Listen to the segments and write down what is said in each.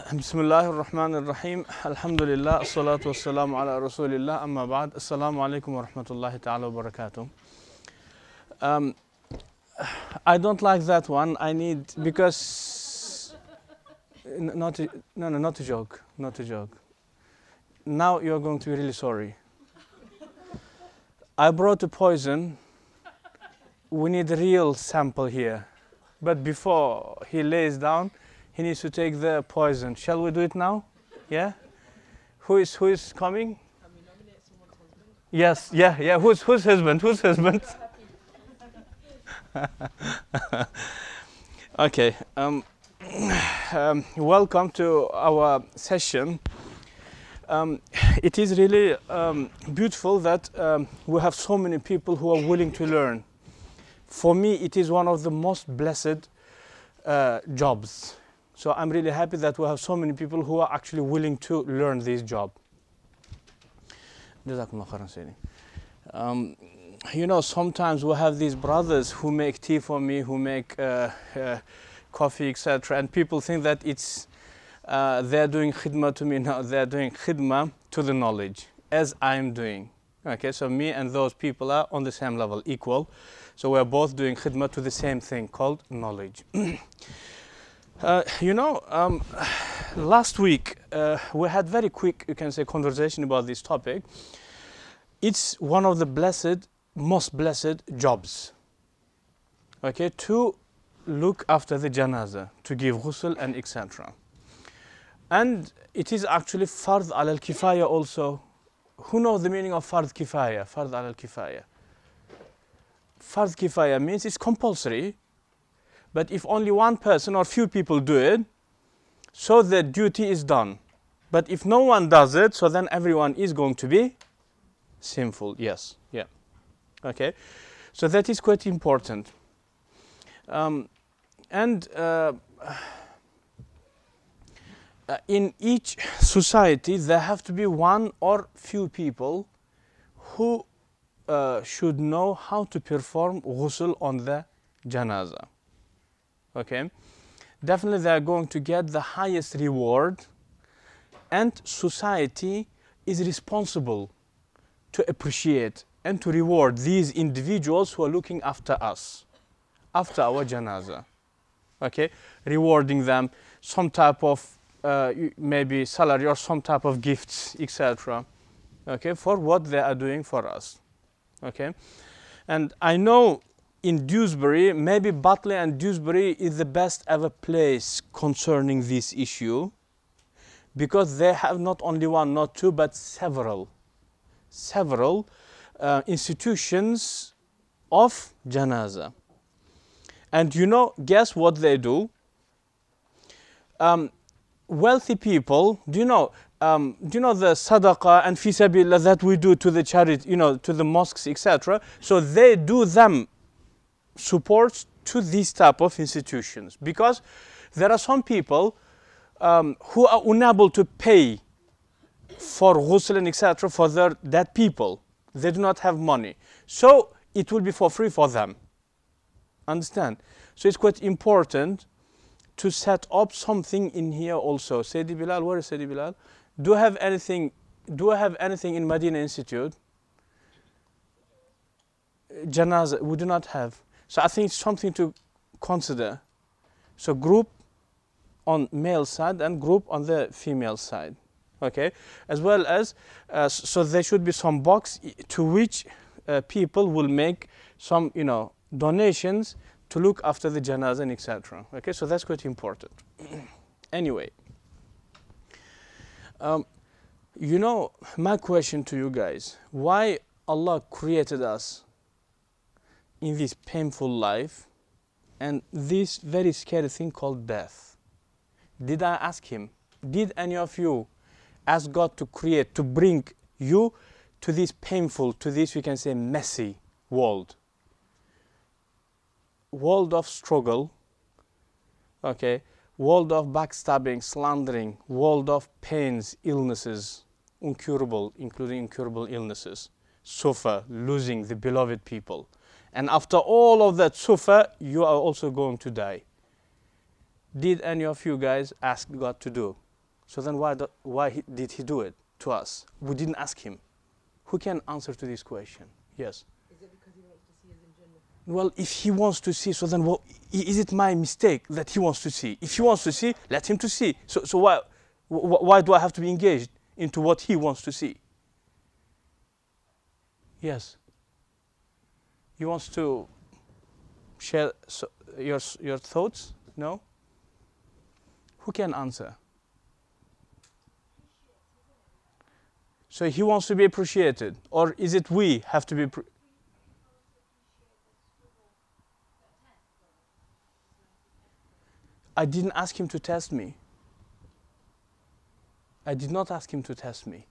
Bismillahir Rahmanir Rahim. Alhamdulillah. As-salatu was-salamu ala Rasulillah. Amma ba'd. Assalamu alaikum wa rahmatullahi ta'ala wa barakatuh. I don't like that one. I need, because not a joke. Not a joke. Now you're going to be really sorry. I brought a poison. We need a real sample here. But before he lays down, he needs to take the poison. Shall we do it now? Yeah? Who is coming? Yes, yeah. Who's husband? Who's husband? Okay. Welcome to our session. It is really beautiful that we have so many people who are willing to learn. For me, it is one of the most blessed jobs. So I'm really happy that we have so many people who are actually willing to learn this job. You know, sometimes we have these brothers who make tea for me, who make coffee, etc. And people think that it's they're doing khidmah to me. No, they're doing khidmah to the knowledge, as I'm doing. Okay, so me and those people are on the same level, equal. So we're both doing khidmah to the same thing called knowledge. You know, last week we had very quick, you can say, conversation about this topic. It's one of the blessed, most blessed jobs. Okay, to look after the janazah, to give ghusl and etc. And it is actually fard al-kifaya also. Who knows the meaning of fard kifaya? Fard al-kifaya. Fard kifaya means it's compulsory. But if only one person or few people do it, so the duty is done. But if no one does it, so then everyone is going to be sinful. Yes, yeah. Okay, so that is quite important. In each society, there have to be one or few people who should know how to perform ghusl on the janazah. Okay, definitely they are going to get the highest reward, and society is responsible to appreciate and to reward these individuals who are looking after us, after our janazah. Okay, rewarding them some type of maybe salary or some type of gifts, etc. Okay, for what they are doing for us. Okay, and I know in Dewsbury, maybe Batley and Dewsbury is the best ever place concerning this issue, because they have not only one, not two, but several institutions of janazah. And you know, guess what they do? Wealthy people, do you know the sadaqah and fi sabilillah that we do to the charity, you know, to the mosques, etc. So they do them supports to these type of institutions, because there are some people who are unable to pay for ghusl and etc. for that people. They do not have money, so it will be for free for them. Understand? So it's quite important to set up something in here also. Sayyidi Bilal, where is Sayyidi Bilal? Do I have anything in Madina Institute? Janazah, we do not have. So I think it's something to consider. So group on male side and group on the female side. Okay, as well as so there should be some box to which people will make some, you know, donations to look after the janazah and etc. Okay, so that's quite important. Anyway, you know, my question to you guys: why Allah created us in this painful life and this very scary thing called death? Did I ask him? Did any of you ask God to create, to bring you to this painful, to this, we can say, messy world? World of struggle, okay, world of backstabbing, slandering, world of pains, illnesses, incurable, including incurable illnesses, suffer, losing the beloved people. And after all of that suffer, you are also going to die. Did any of you guys ask God to do? So then why did he do it to us? We didn't ask him. Who can answer to this question? Yes. Is it because he wants to see us in Jannah? Well, if he wants to see, so then is it my mistake that he wants to see? If he wants to see, let him to see. So why do I have to be engaged into what he wants to see? Yes. He wants to share your thoughts? No? Who can answer? So he wants to be appreciated, or is it we have to be? I didn't ask him to test me. I did not ask him to test me.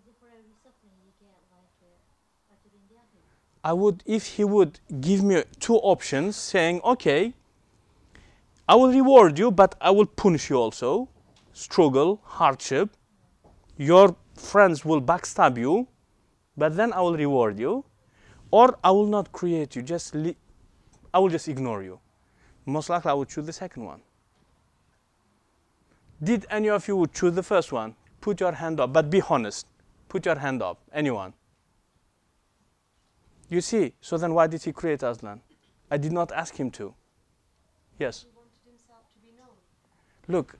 Is it for every suffering you get like it in the other? I would, if he would give me two options, saying, okay, I will reward you, but I will punish you also. Struggle, hardship. Your friends will backstab you, but then I will reward you. Or I will not create you, I will just ignore you. Most likely I would choose the second one. Did any of you would choose the first one? Put your hand up, but be honest. Put your hand up, anyone. You see, so then why did he create us then? I did not ask him to. Yes? He wanted himself to be known. Look,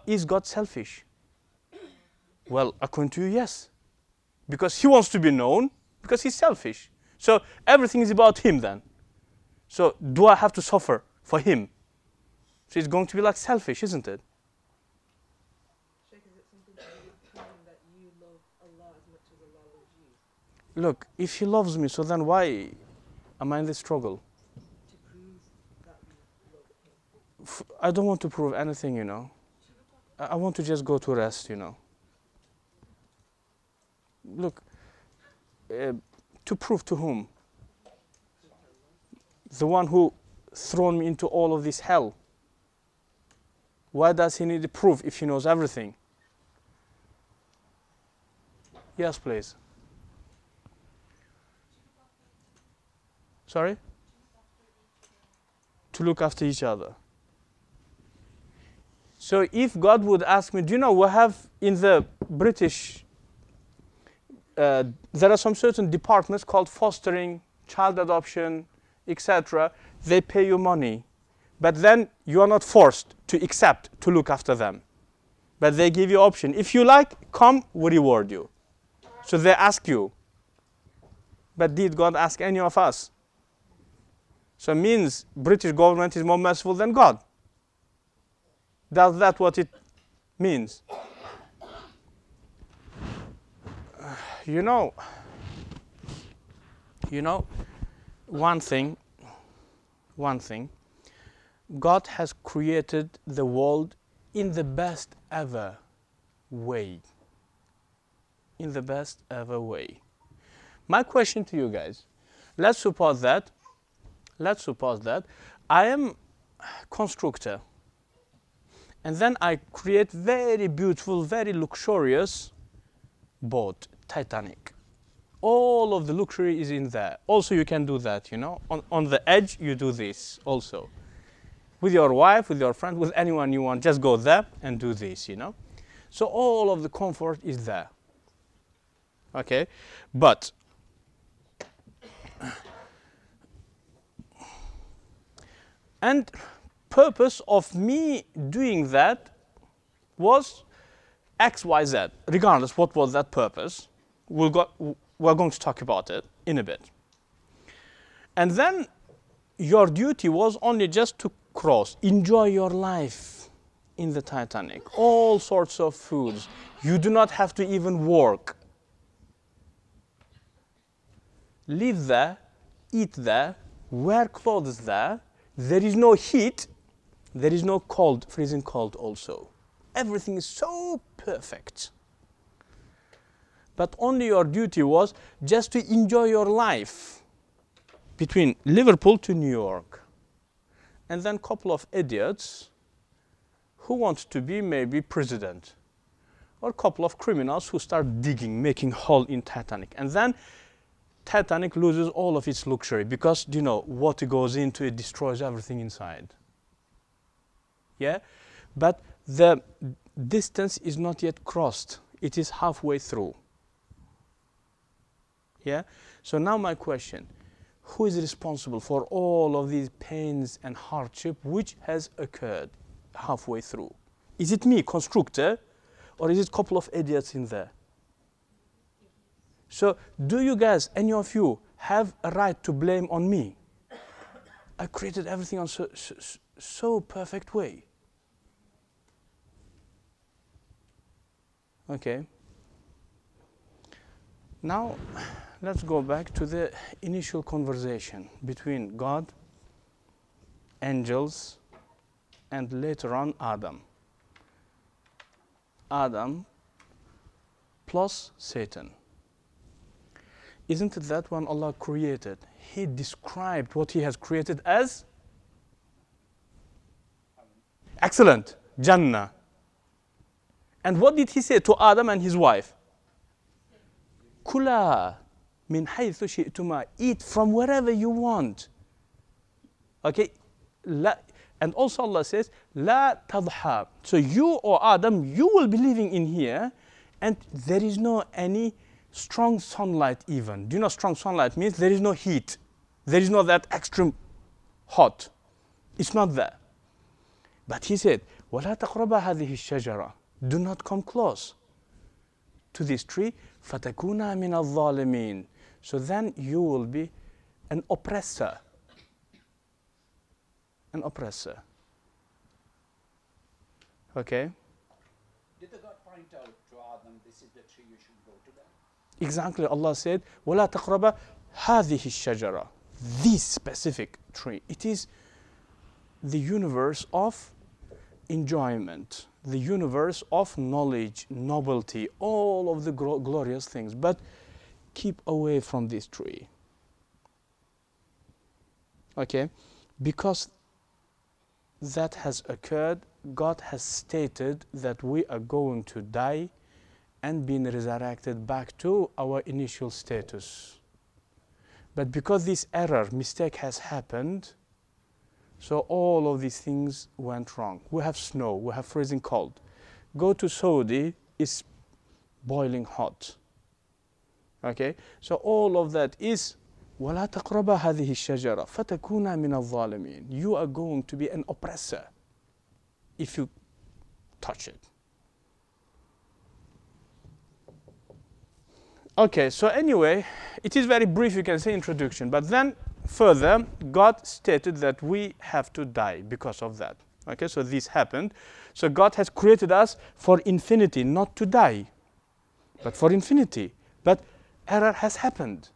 is God selfish? Well, according to you, yes. Because he wants to be known, because he's selfish. So everything is about him then. So do I have to suffer for him? So it's going to be like selfish, isn't it? Sheikh, is it something to do with proving that you love Allah as much as Allah loves you? Look, if he loves me, so then why am I in this struggle? To prove that you love him. I don't want to prove anything, you know. I want to just go to rest, you know. Look, to prove to whom? The one who thrown me into all of this hell. Why does he need to prove if he knows everything? Yes, please. Sorry? To look after each other. So if God would ask me, do you know, we have in the British, there are some certain departments called fostering, child adoption, etc. They pay you money, but then you are not forced to accept to look after them. But they give you option. If you like, come, we reward you. So they ask you. But did God ask any of us? So it means British government is more merciful than God. Does that what it means? You know, one thing, God has created the world in the best ever way. In the best ever way. My question to you guys, let's suppose that I am constructor, and then I create very beautiful, very luxurious boat, Titanic. All of the luxury is in there. Also, you can do that, you know. On the edge, you do this also. With your wife, with your friend, with anyone you want, just go there and do this, you know. So all of the comfort is there. Okay, but and purpose of me doing that was X, Y, Z. Regardless what was that purpose, we're going to talk about it in a bit. And then your duty was only just to cross, enjoy your life in the Titanic. All sorts of foods. You do not have to even work. Live there, eat there, wear clothes there. There is no heat. There is no cold, freezing cold also. Everything is so perfect. But only your duty was just to enjoy your life between Liverpool to New York. And then a couple of idiots who want to be maybe president. Or a couple of criminals who start digging, making hole in Titanic. And then Titanic loses all of its luxury because, you know, water goes into it, destroys everything inside. Yeah? But the distance is not yet crossed. It is halfway through. Yeah? So now my question, who is responsible for all of these pains and hardship which has occurred halfway through? Is it me, constructor, or is it a couple of idiots in there? So do you guys, any of you, have a right to blame on me? I created everything on so perfect way. Okay. Now, let's go back to the initial conversation between God, angels, and later on Adam. Adam plus Satan. Isn't it that when Allah created, He described what He has created as? Excellent, Jannah. And what did He say to Adam and his wife? Kula min haythu shi'tuma. Eat from wherever you want. Okay? And also Allah says, La tadha. So you or Adam, you will be living in here, and there is no any strong sunlight even. Do you know strong sunlight means? There is no heat. There is no that extreme hot. It's not there. But He said, وَلَا تَقْرَبَ هَذِهِ الشَّجَرَةِ. Do not come close to this tree. فَتَكُونَا مِنَ الظَّالِمِينَ. So then you will be an oppressor. An oppressor. Okay? Did the God point out to Adam, this is the tree you should go to them? Exactly. Allah said, وَلَا تَقْرَبَ هَذِهِ الشَّجَرَةِ. This specific tree. It is the universe of enjoyment, the universe of knowledge, novelty, all of the glorious things. But keep away from this tree. Okay? Because that has occurred, God has stated that we are going to die and being resurrected back to our initial status. But because this error, mistake has happened, so all of these things went wrong. We have snow, we have freezing cold. Go to Saudi, it's boiling hot. Okay? So all of that is وَلَا تَقْرَبَ هَذِهِ الشَّجَرَةِ فَتَكُونَا مِنَ الظَّالِمِينَ. You are going to be an oppressor if you touch it. Okay, so anyway, it is very brief, you can say, introduction. But then further, God stated that we have to die because of that. Okay, so this happened. So God has created us for infinity, not to die, but for infinity. But error has happened.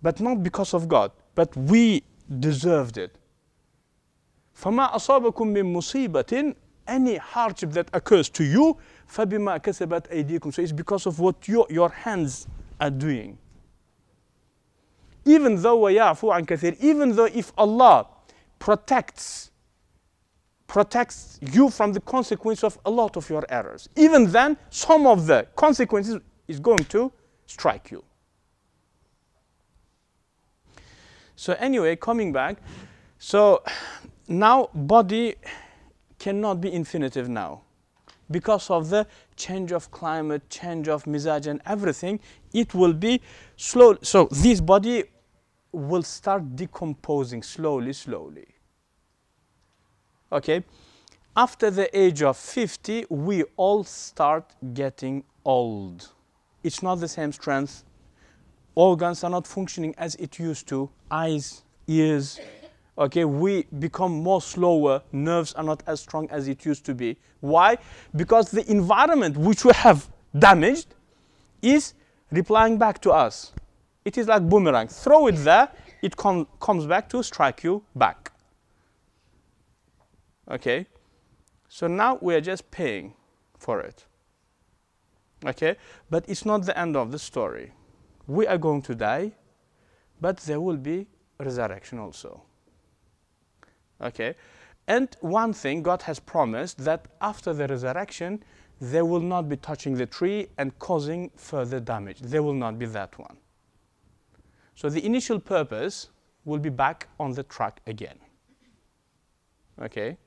But not because of God, but we deserved it. فَمَا أَصَابَكُم مِّن مُّصِيبَةٍ. Any hardship that occurs to you, فَبِمَا كَسَبَتْ أَيْدِيكُمْ. So it's because of what your hands are doing. Even though وَيَعْفُوا عَنْ كَثِيرٍ, even though if Allah protects you from the consequence of a lot of your errors, even then some of the consequences is going to strike you. So anyway, coming back, so now body cannot be infinitive now. Because of the change of climate, change of mizaj and everything, it will be slow. So this body will start decomposing slowly. Okay? After the age of 50, we all start getting old. It's not the same strength. Organs are not functioning as it used to. Eyes, ears. Okay, we become more slower. Nerves are not as strong as it used to be. Why? Because the environment which we have damaged is replying back to us. It is like boomerang. Throw it there, it comes back to strike you back. Okay? So now we are just paying for it. Okay? But it's not the end of the story. We are going to die, but there will be resurrection also. Okay? And one thing, God has promised that after the resurrection, they will not be touching the tree and causing further damage. There will not be that one. So the initial purpose will be back on the track again. Okay?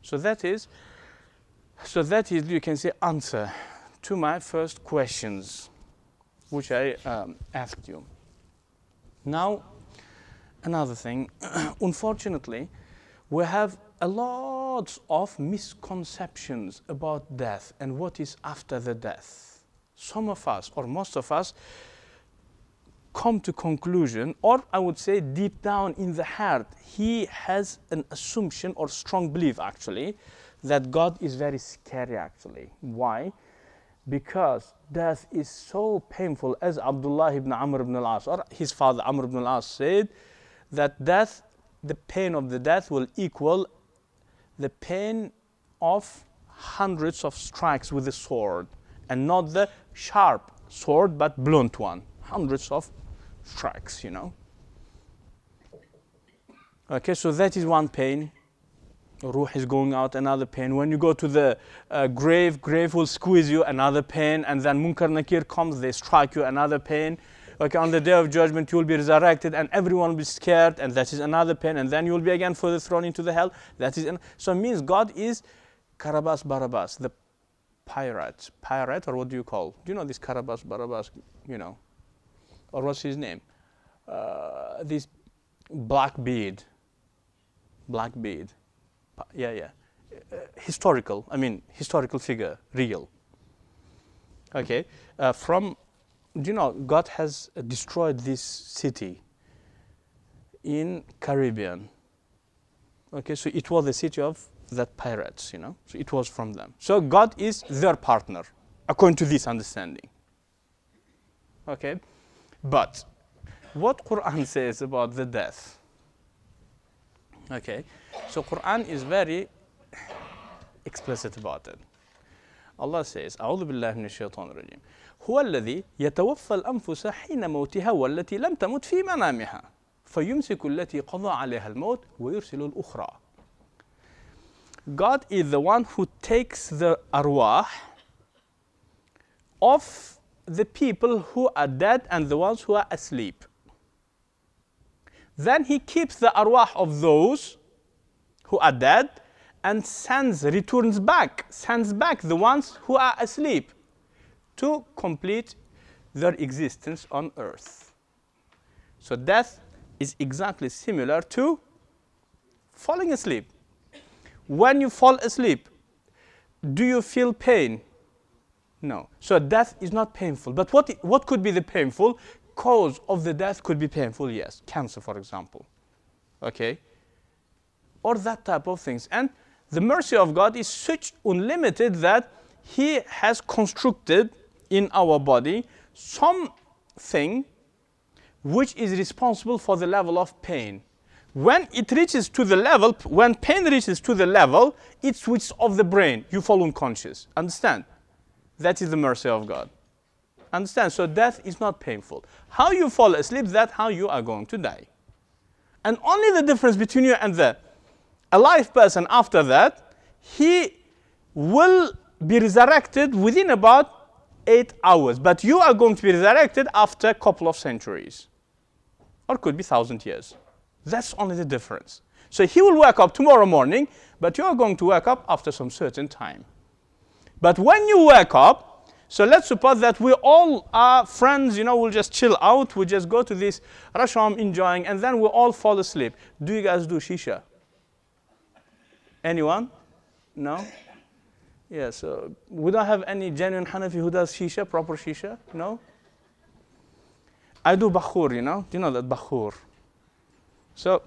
So that is So that is, you can say, answer to my first questions, which I asked you. Now, another thing, unfortunately, we have a lot of misconceptions about death and what is after the death. Some of us, or most of us, come to conclusion, or I would say deep down in the heart, he has an assumption or strong belief actually that God is very scary actually. Why? Because death is so painful, as Abdullah ibn Amr ibn al-As, or his father Amr ibn al-As said, that death, the pain of the death will equal the pain of hundreds of strikes with a sword, and not the sharp sword but blunt one. Hundreds of strikes, you know. Okay, so that is one pain. Ruh is going out, another pain. When you go to the grave will squeeze you, another pain. And then Munkar Nakir comes, they strike you, another pain. Okay, on the day of judgment you will be resurrected and everyone will be scared, and that is another pain. And then you will be again further thrown into the hell. That is so it means God is Karabas Barabas, the pirate, or what do you call? Do you know this Karabas Barabas, you know? Or what's his name? This Blackbeard. Yeah. Historical figure, real. Okay, do you know, God has destroyed this city in Caribbean. Okay, so it was the city of that pirates, you know, so it was from them. So God is their partner, according to this understanding. Okay, but what Quran says about the death? Okay, so Quran is very explicit about it. Allah says, أعوذ بالله من الشيطان الرجيم هو الذي يتوفى الأنفس حين موتها والتي لم تمت في منامها فيمسك التي قضى عليها الموت ويرسل الأخرى. God is the one who takes the arwah of the people who are dead and the ones who are asleep. Then he keeps the arwah of those who are dead and returns back the ones who are asleep to complete their existence on earth. So death is exactly similar to falling asleep. When you fall asleep, do you feel pain? No. So death is not painful. But what could be the painful? Cause of the death could be painful, yes. Cancer, for example. Okay? Or that type of things. And the mercy of God is such unlimited that He has constructed in our body something which is responsible for the level of pain. When it reaches to the level, when pain reaches to the level, it switches off the brain. You fall unconscious. Understand? That is the mercy of God. Understand? So death is not painful. How you fall asleep, that's how you are going to die. And only the difference between you and the alive person after that, he will be resurrected within about 8 hours. But you are going to be resurrected after a couple of centuries. Or could be 1,000 years. That's only the difference. So he will wake up tomorrow morning, but you are going to wake up after some certain time. But when you wake up, so let's suppose that we all are friends, you know, we'll just chill out, we'll just go to this rasham enjoying, and then we'll all fall asleep. Do you guys do shisha? Anyone? No? Yeah, so we don't have any genuine Hanafi who does shisha, proper shisha? No? I do bakhur, you know? Do you know that bakhur? So,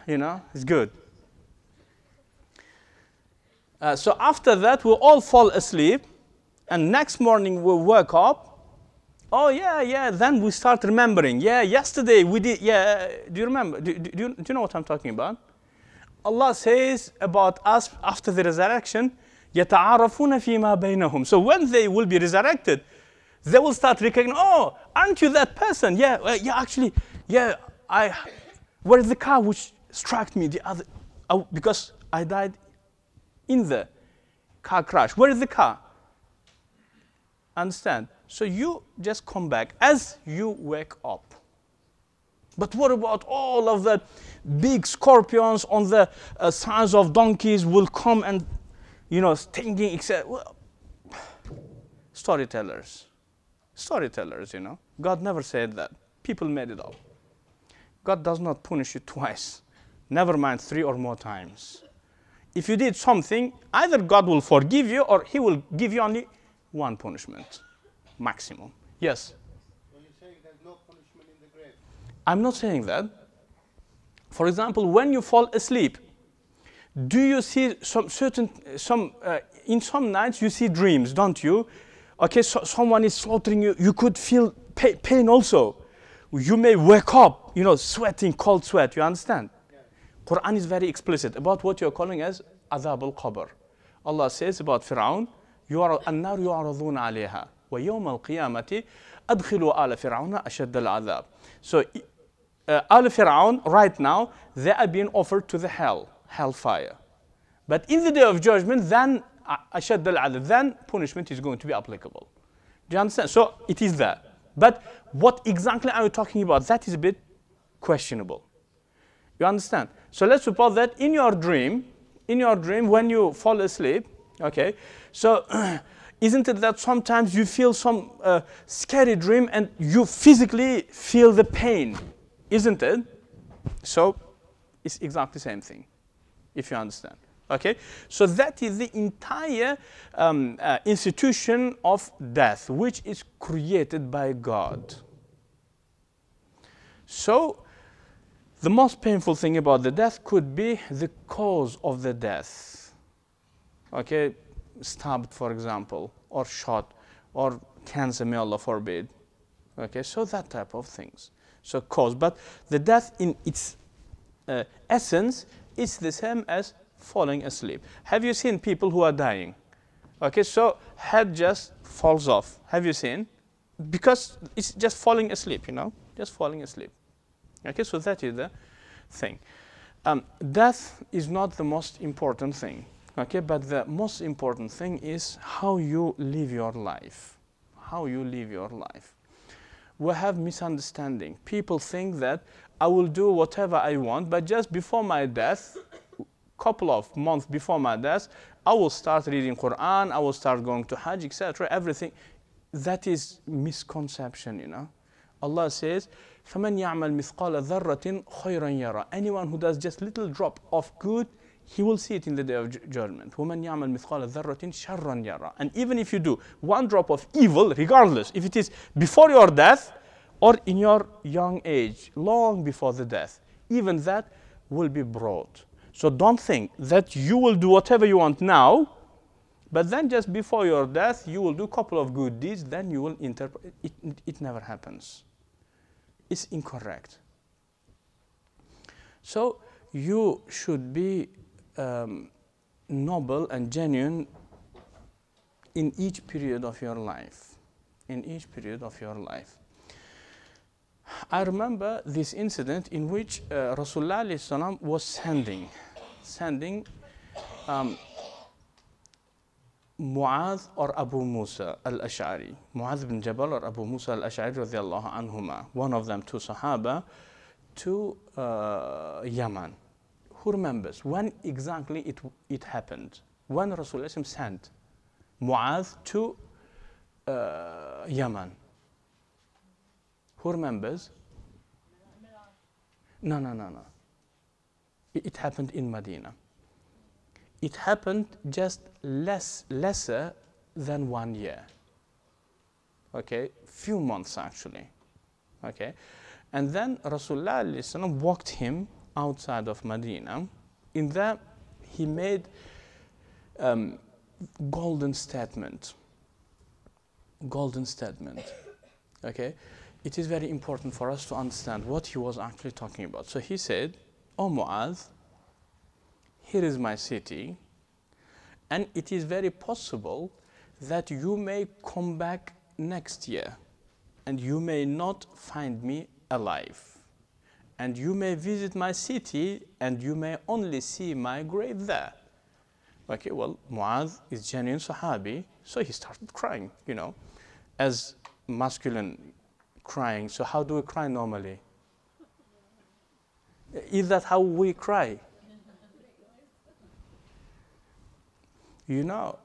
you know, it's good. So after that, we all fall asleep, and next morning we wake up. Oh yeah, then we start remembering. Yeah, yesterday we did, yeah, do you remember? Do you know what I'm talking about? Allah says about us after the resurrection, يَتَعَارَفُونَ فِي مَا بَيْنَهُمْ. So when they will be resurrected, they will start recognizing, oh, aren't you that person? Yeah, actually, yeah, where's the car which struck me the other, because I died in the car crash. Where is the car? Understand? So you just come back as you wake up. But what about all of the big scorpions on the size of donkeys will come and thinking, except, well, storytellers. Storytellers, God never said that. People made it up. God does not punish you twice. Never mind 3 or more times. If you did something, either God will forgive you or he will give you only one punishment, maximum. Yes? Well, you're saying there's no punishment in the grave. I'm not saying that. For example, when you fall asleep, do you see in some nights you see dreams, don't you? Okay, so someone is slaughtering you. You could feel pain also. You may wake up, sweating, cold sweat. You understand? Yeah. Quran is very explicit about what you're calling as adhab al-qabr. Allah says about Fir'aun, النار يعرضون عليها ويوم القيامة أدخلوا آل فرعون أشد العذاب. So Al Fir'aun right now, they are being offered to the hellfire. But in the day of judgment, then أشد العذاب, then punishment is going to be applicable. Do you understand? So it is there. But what exactly are you talking about? That is a bit questionable. You understand? So let's suppose that in your dream when you fall asleep, okay, so isn't it that sometimes you feel some scary dream and you physically feel the pain, isn't it? So it's exactly the same thing, if you understand. Okay, so that is the entire institution of death, which is created by God. So the most painful thing about the death could be the cause of the death. Okay, stabbed, for example, or shot, or cancer, may Allah forbid. Okay, so that type of things. So cause, but the death in its essence is the same as falling asleep. Have you seen people who are dying? Okay, so head just falls off. Have you seen? Because it's just falling asleep, just falling asleep. Okay, so that is the thing. Death is not the most important thing. Okay, but the most important thing is how you live your life. How you live your life. We have misunderstanding. People think that I will do whatever I want, but just before my death, couple of months before my death, I will start reading Quran, I will start going to Hajj, etc. Everything. That is misconception, Allah says, فَمَنْ يَعْمَلْ مِثْقَالَ ذَرَّةٍ خَيْرًا يَرَى. Anyone who does just little drop of good, he will see it in the day of judgment. وَمَنْ يَعْمَلْ مِثْقَالَ ذَرَّةٍ شَرًّا يَرَى. And even if you do one drop of evil, regardless, if it is before your death or in your young age, long before the death, even that will be brought. So don't think that you will do whatever you want now, but then just before your death, you will do a couple of good deeds, then you will interpret. It never happens. It's incorrect. So you should be noble and genuine in each period of your life. In each period of your life. I remember this incident in which Rasulullah was sending Mu'adh or Abu Musa al-Ash'ari, Mu'adh bin Jabal or Abu Musa al-Ash'ari radiyallahu anhuma, one of them, 2 Sahaba, to Yemen. Who remembers when exactly it happened? When Rasulullah sent Mu'adh to Yemen? Who remembers? No. It happened in Madina. It happened just lesser than 1 year. Okay, few months actually. Okay, and then Rasulullah walked him outside of Madina. In that, he made golden statement. Golden statement. Okay, it is very important for us to understand what he was actually talking about. So he said, "O Mu'adh, here is my city, and it is very possible that you may come back next year, and you may not find me alive. And you may visit my city, and you may only see my grave there." Okay, well, Mu'adh is genuine Sahabi, so he started crying, as masculine crying. So how do we cry normally? Is that how we cry? You know,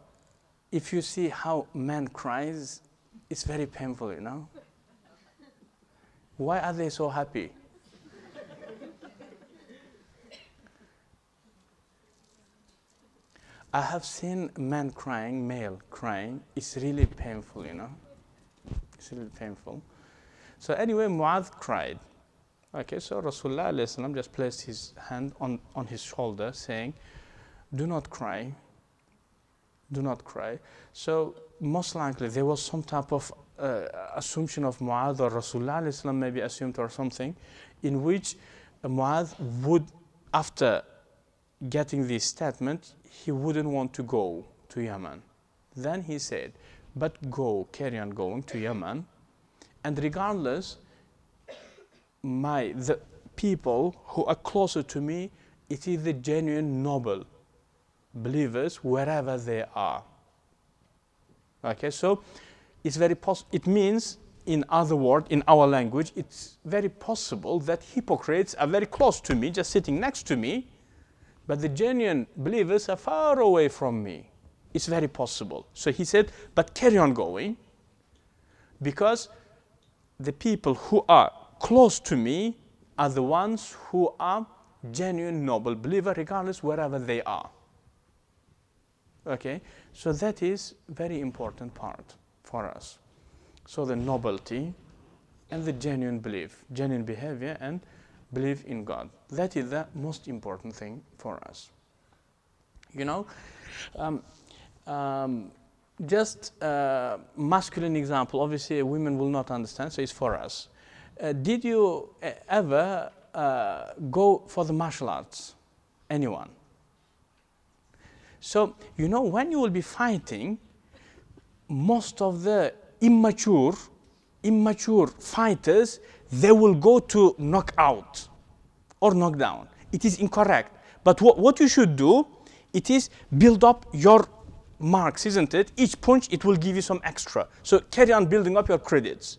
if you see how man cries, it's very painful, you know. Why are they so happy? I have seen men crying, male crying. It's really painful, you know. It's really painful. So anyway, Mu'adh cried. Okay, so Rasulullah alayhi salam just placed his hand on his shoulder saying, do not cry. Do not cry. So most likely there was some type of assumption of Mu'adh, or Rasulullah alayhi salam maybe assumed or something, in which Mu'adh would, after getting this statement, he wouldn't want to go to Yemen. Then he said, but go, carry on going to Yemen, and regardless, the people who are closer to me, it is the genuine noble believers wherever they are. Okay, so it's very possible. It means, in other words, in our language, it's very possible that hypocrites are very close to me, just sitting next to me, but the genuine believers are far away from me. It's very possible. So he said, but carry on going, because the people who are close to me are the ones who are genuine noble believer, regardless wherever they are. Okay, so that is very important part for us. So the nobility and the genuine belief, genuine behavior and belief in God. That is the most important thing for us. You know, just masculine example, obviously women will not understand, so it's for us. Did you ever go for the martial arts? Anyone? So, you know, when you will be fighting, most of the immature fighters, they will go to knock out or knock down. It is incorrect. But what you should do, it is build up your marks, isn't it? Each punch, it will give you some extra. So carry on building up your credits.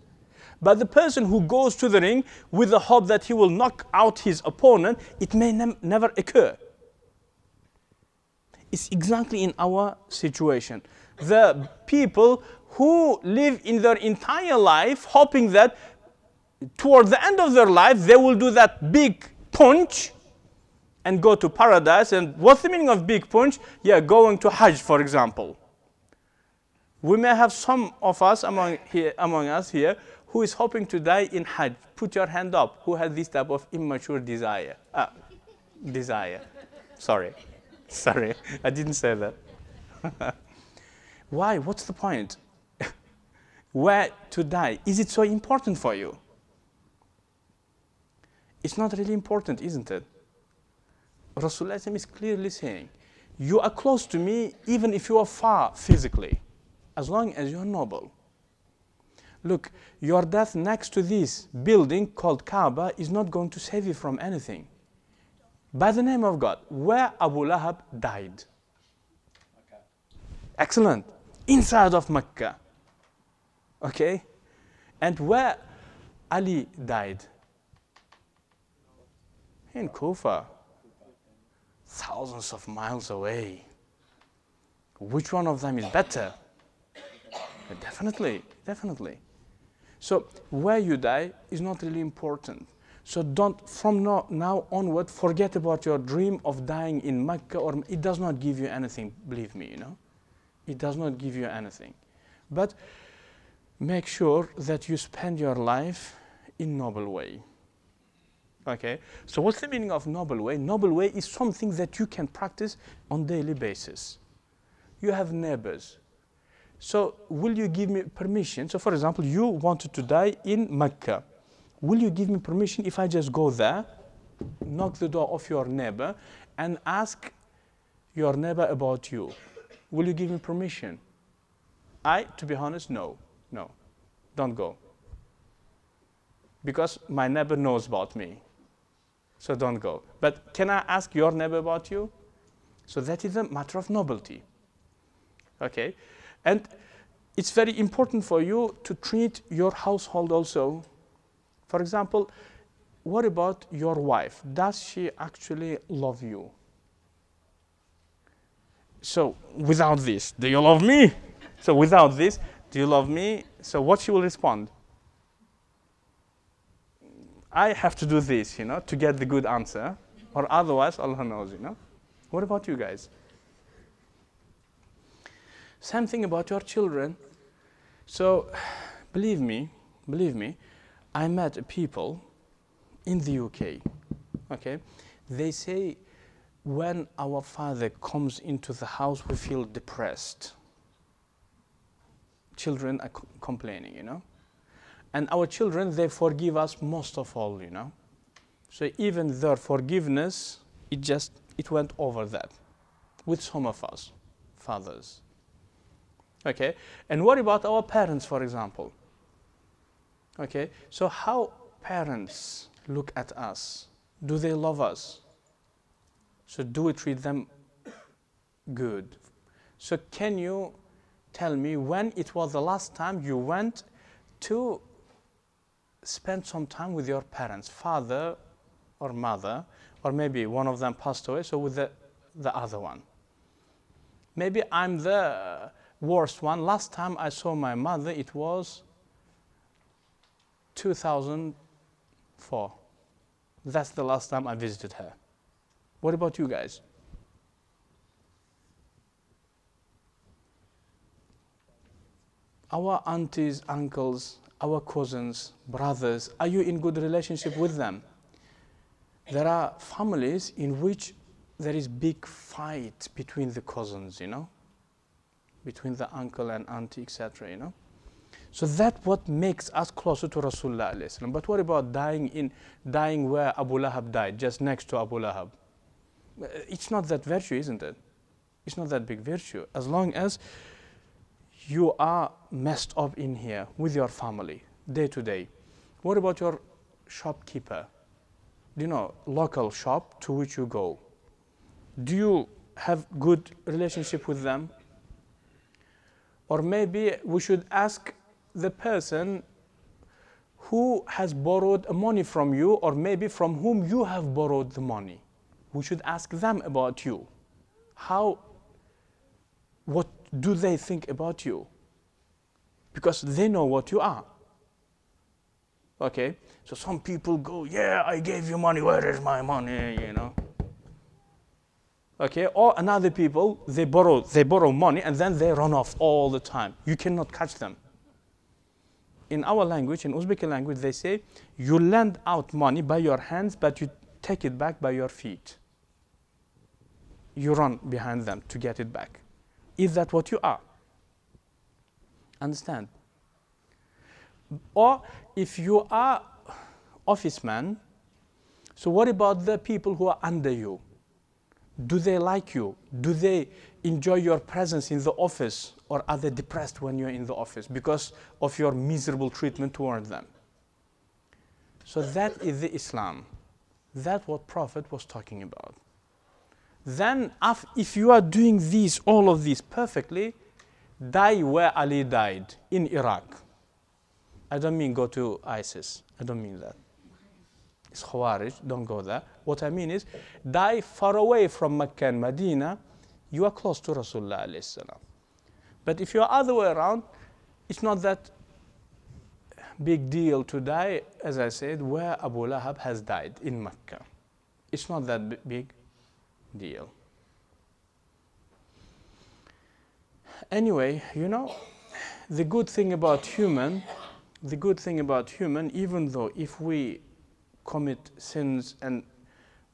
But the person who goes to the ring with the hope that he will knock out his opponent, it may never occur. It's exactly in our situation. The people who live in their entire life hoping that toward the end of their life they will do that big punch and go to paradise. And what's the meaning of big punch? Yeah, going to Hajj, for example. We may have some of us among us here who is hoping to die in Hajj. Put your hand up. Who has this type of immature desire? Sorry, I didn't say that. Why? What's the point? Where to die? Is it so important for you? It's not really important, isn't it? Rasulullah is clearly saying, you are close to me even if you are far physically, as long as you are noble. Look, your death next to this building called Kaaba is not going to save you from anything. By the name of God, where Abu Lahab died. Okay. Excellent. Inside of Mecca. Okay? And where Ali died? In Kufa. Thousands of miles away. Which one of them is better? Definitely. So where you die is not really important. So don't, from now onward, forget about your dream of dying in Mecca, or it does not give you anything, believe me, you know. It does not give you anything. But make sure that you spend your life in noble way. Okay, so what's the meaning of noble way? Noble way is something that you can practice on daily basis. You have neighbors. So will you give me permission? So for example, you wanted to die in Mecca. Will you give me permission if I just go there, knock the door of your neighbor, and ask your neighbor about you? Will you give me permission? To be honest, no, don't go. Because my neighbor knows about me. So don't go. But can I ask your neighbor about you? So that is a matter of nobility. Okay? And it's very important for you to treat your household also. For example, what about your wife? Does she actually love you? so without this, do you love me? So without this, do you love me? So what she will respond? I have to do this, to get the good answer, or otherwise Allah knows, What about you guys? Same thing about your children. So believe me, I met people in the UK, okay? They say when our father comes into the house, we feel depressed. Children are complaining, And our children, they forgive us most of all, So even their forgiveness, it went over that with some of us, fathers. Okay, and what about our parents, for example? Okay, so how parents look at us? Do they love us? So do we treat them good? So can you tell me when it was the last time you went to spend some time with your parents, father or mother, or maybe one of them passed away, so with the other one? Maybe I'm the worst one. Last time I saw my mother, it was 2004. That's the last time I visited her. What about you guys? Our aunties, uncles, our cousins, brothers, are you in good relationship with them? There are families in which there is big fight between the cousins, between the uncle and auntie, etc., So that's what makes us closer to Rasulullah alayhi salam. But what about dying where Abu Lahab died, just next to Abu Lahab? It's not that virtue, isn't it? It's not that big virtue. As long as you are messed up in here with your family, day to day. What about your shopkeeper? Local shop to which you go. Do you have good relationship with them? Or maybe we should ask the person who has borrowed money from you, or maybe from whom you have borrowed the money. We should ask them about you. What do they think about you? Because they know what you are. Okay? So some people go, yeah, I gave you money, where is my money, Okay, or another people, they borrow money and then they run off all the time. You cannot catch them. In our language, in Uzbek language, they say, you lend out money by your hands, but you take it back by your feet. You run behind them to get it back. Is that what you are? Understand? Or if you are office man, so what about the people who are under you? Do they like you? Do they enjoy your presence in the office, or are they depressed when you're in the office because of your miserable treatment toward them? So that is the Islam. That's what Prophet was talking about. Then if you are doing all of these perfectly, die where Ali died, in Iraq. I don't mean go to ISIS. I don't mean that. It's Khawarij, don't go there. What I mean is, die far away from Mecca and Madina, you are close to Rasulullah alayhi salam. But if you're other way around, it's not that big deal to die, as I said, where Abu Lahab has died, in Mecca. It's not that big deal. Anyway, the good thing about human, even though if we commit sins and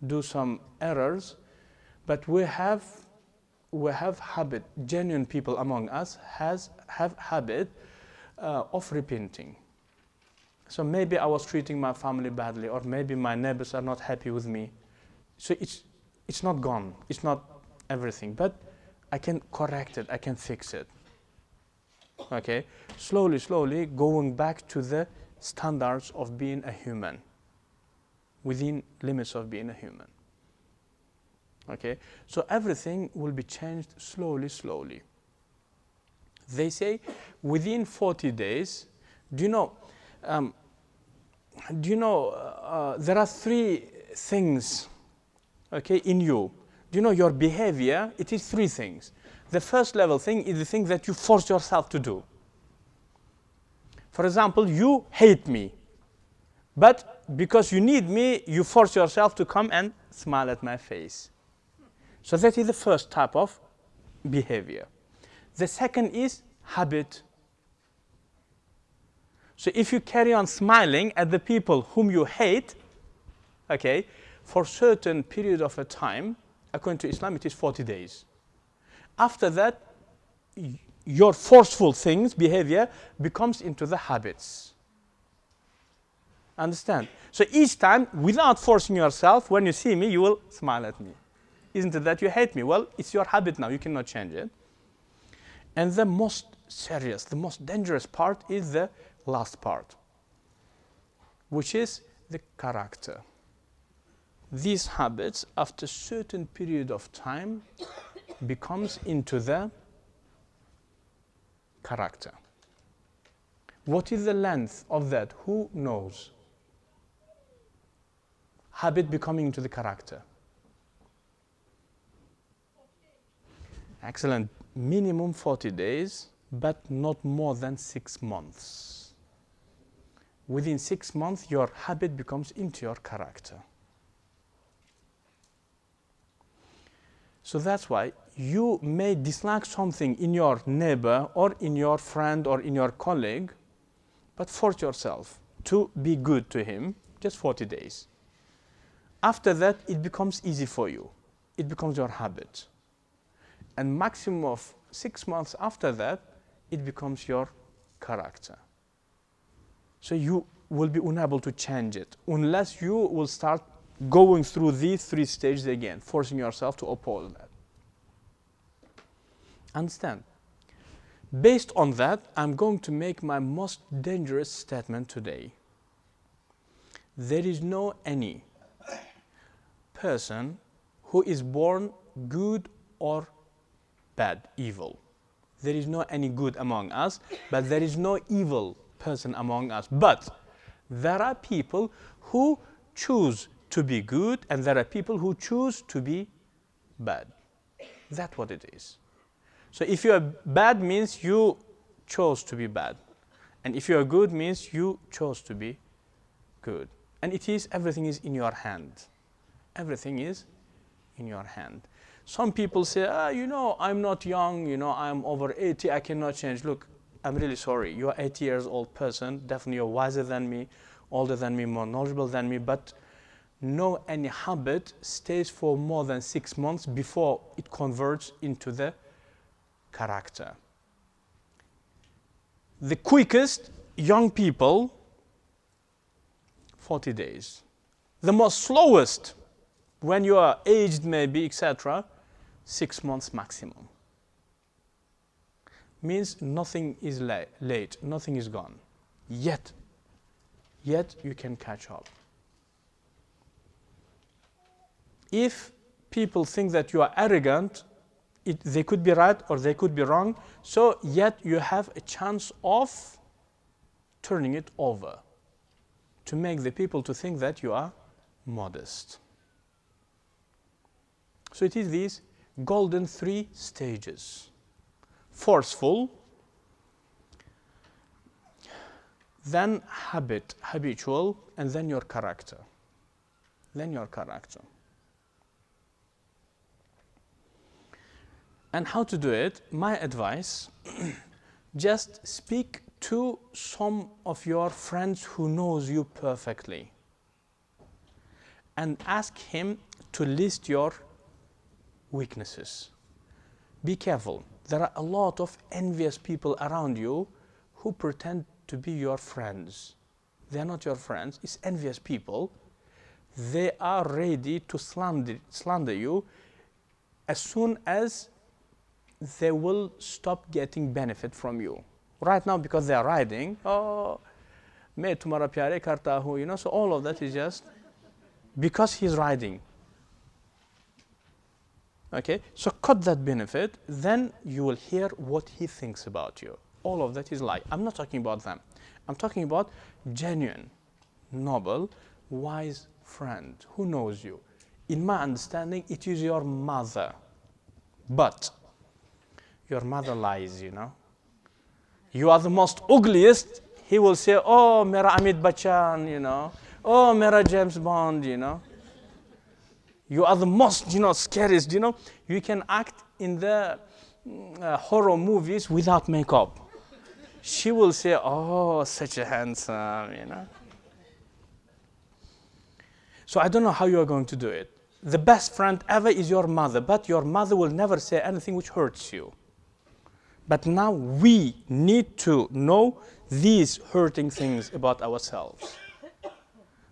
do some errors, but we have habit. Genuine people among us have habit of repenting. So maybe I was treating my family badly, or maybe my neighbors are not happy with me. So it's not gone. It's not everything, but I can correct it. I can fix it. Okay, slowly going back to the standards of being a human, within limits of being a human. Okay, so everything will be changed slowly. They say within 40 days. Do you know? There are 3 things, okay, in you. Do you know your behavior? It is 3 things. The first level thing is the thing that you force yourself to do. For example, you hate me, but because you need me, you force yourself to come and smile at my face. So that is the first type of behavior. The second is habit. So if you carry on smiling at the people whom you hate, okay, for certain period of a time, according to Islam, it is 40 days. After that, your forceful things, behavior, becomes into the habits. Understand? So each time, without forcing yourself, when you see me, you will smile at me. Isn't it that you hate me? Well, it's your habit now. You cannot change it. And the most serious, the most dangerous part is the last part, which is the character. These habits, after a certain period of time, becomes into the character. What is the length of that? Who knows? Habit becoming into the character. Excellent. Minimum 40 days, but not more than 6 months. Within 6 months, your habit becomes into your character. So that's why you may dislike something in your neighbor or in your friend or in your colleague, but force yourself to be good to him, just 40 days. After that, it becomes easy for you. It becomes your habit. And maximum of 6 months after that, it becomes your character. So you will be unable to change it unless you will start going through these 3 stages again, forcing yourself to oppose that. Understand? Based on that, I'm going to make my most dangerous statement today. There is no any person who is born good or bad, evil. There is no any good among us, but there is no evil person among us. But there are people who choose to be good, and there are people who choose to be bad. That's what it is. So if you are bad means you chose to be bad. And if you are good means you chose to be good. And it is, everything is in your hand. Everything is in your hand. Some people say, you know, I'm not young, you know, I'm over 80, I cannot change. Look, I'm really sorry. You're 80 years old person, definitely you're wiser than me, older than me, more knowledgeable than me, but no any habit stays for more than 6 months before it converts into the character. The quickest, young people, 40 days. The most slowest, when you are aged maybe, etc., 6 months maximum. Means nothing is late, nothing is gone. Yet you can catch up. If people think that you are arrogant, they could be right or they could be wrong, so yet you have a chance of turning it over to make the people to think that you are modest. So it is these golden 3 stages. Forceful, then habitual, and then your character. Then your character. And how to do it? My advice, just speak to some of your friends who knows you perfectly and ask him to list your weaknesses. Be careful. There are a lot of envious people around you who pretend to be your friends. They are not your friends. It's envious people. They are ready to slander you as soon as they will stop getting benefit from you. Right now, because they are riding, main tumhara pyare karta hu, you know, so all of that is just because he's riding. Okay, so cut that benefit, then you will hear what he thinks about you. All of that is lie. I'm not talking about them. I'm talking about genuine, noble, wise friend who knows you. In my understanding, it is your mother. But your mother lies, you know. You are the most ugliest. He will say, oh, Mera Amit Bachchan, you know. Oh, Mera James Bond, you know. You are the most, you know, scariest, you know. You can act in the horror movies without makeup. She will say, oh, such a handsome, you know. So I don't know how you are going to do it. The best friend ever is your mother, but your mother will never say anything which hurts you. But now we need to know these hurting things about ourselves.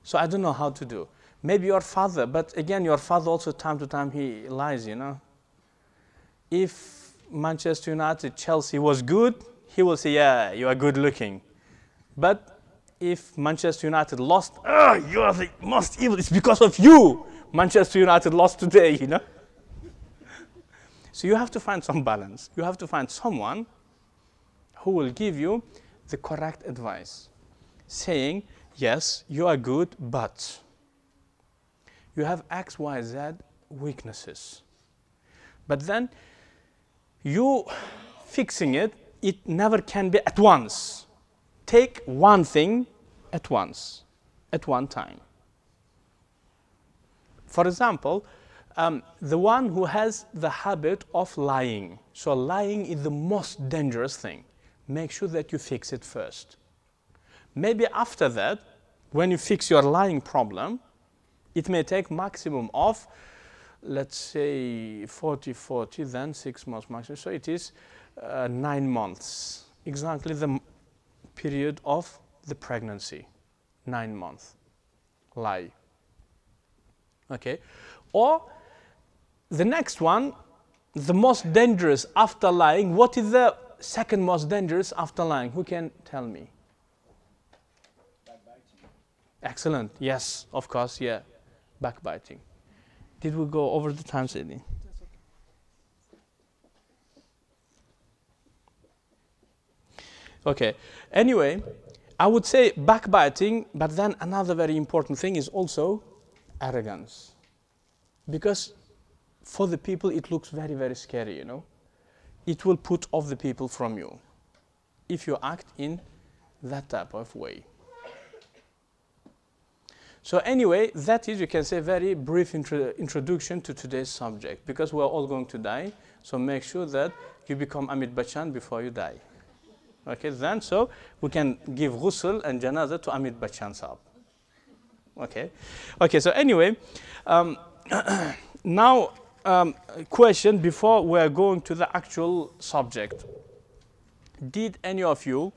So I don't know how to do. Maybe your father, but again, your father also time to time he lies, you know. If Manchester United, Chelsea was good, he will say, yeah, you are good looking. But if Manchester United lost, oh, you are the most evil, it's because of you Manchester United lost today, you know. So you have to find some balance. You have to find someone who will give you the correct advice, saying, yes, you are good, but you have X, Y, Z weaknesses. But then you fixing it, it never can be at once. Take one thing at once, at one time. For example, the one who has the habit of lying. So lying is the most dangerous thing. Make sure that you fix it first. Maybe after that, when you fix your lying problem, it may take maximum of, let's say, 40, then 6 months maximum. So it is 9 months, exactly the period of the pregnancy, 9 months, lie. Okay, or the next one, the most dangerous after lying. What is the second most dangerous after lying? Who can tell me? Backbiting. Excellent. Yes, of course. Yeah, backbiting. Did we go over the time, Sydney? Okay. Anyway, I would say backbiting, but then another very important thing is also arrogance. Because for the people, it looks very, very scary, you know. It will put off the people from you if you act in that type of way. So anyway, that is, you can say, very brief introduction to today's subject, because we're all going to die. So make sure that you become Amit Bachchan before you die. Okay, then so we can give ghusl and janazah to Amit Bachchan Saab. Okay, okay. So anyway, now question before we are going to the actual subject. Did any of you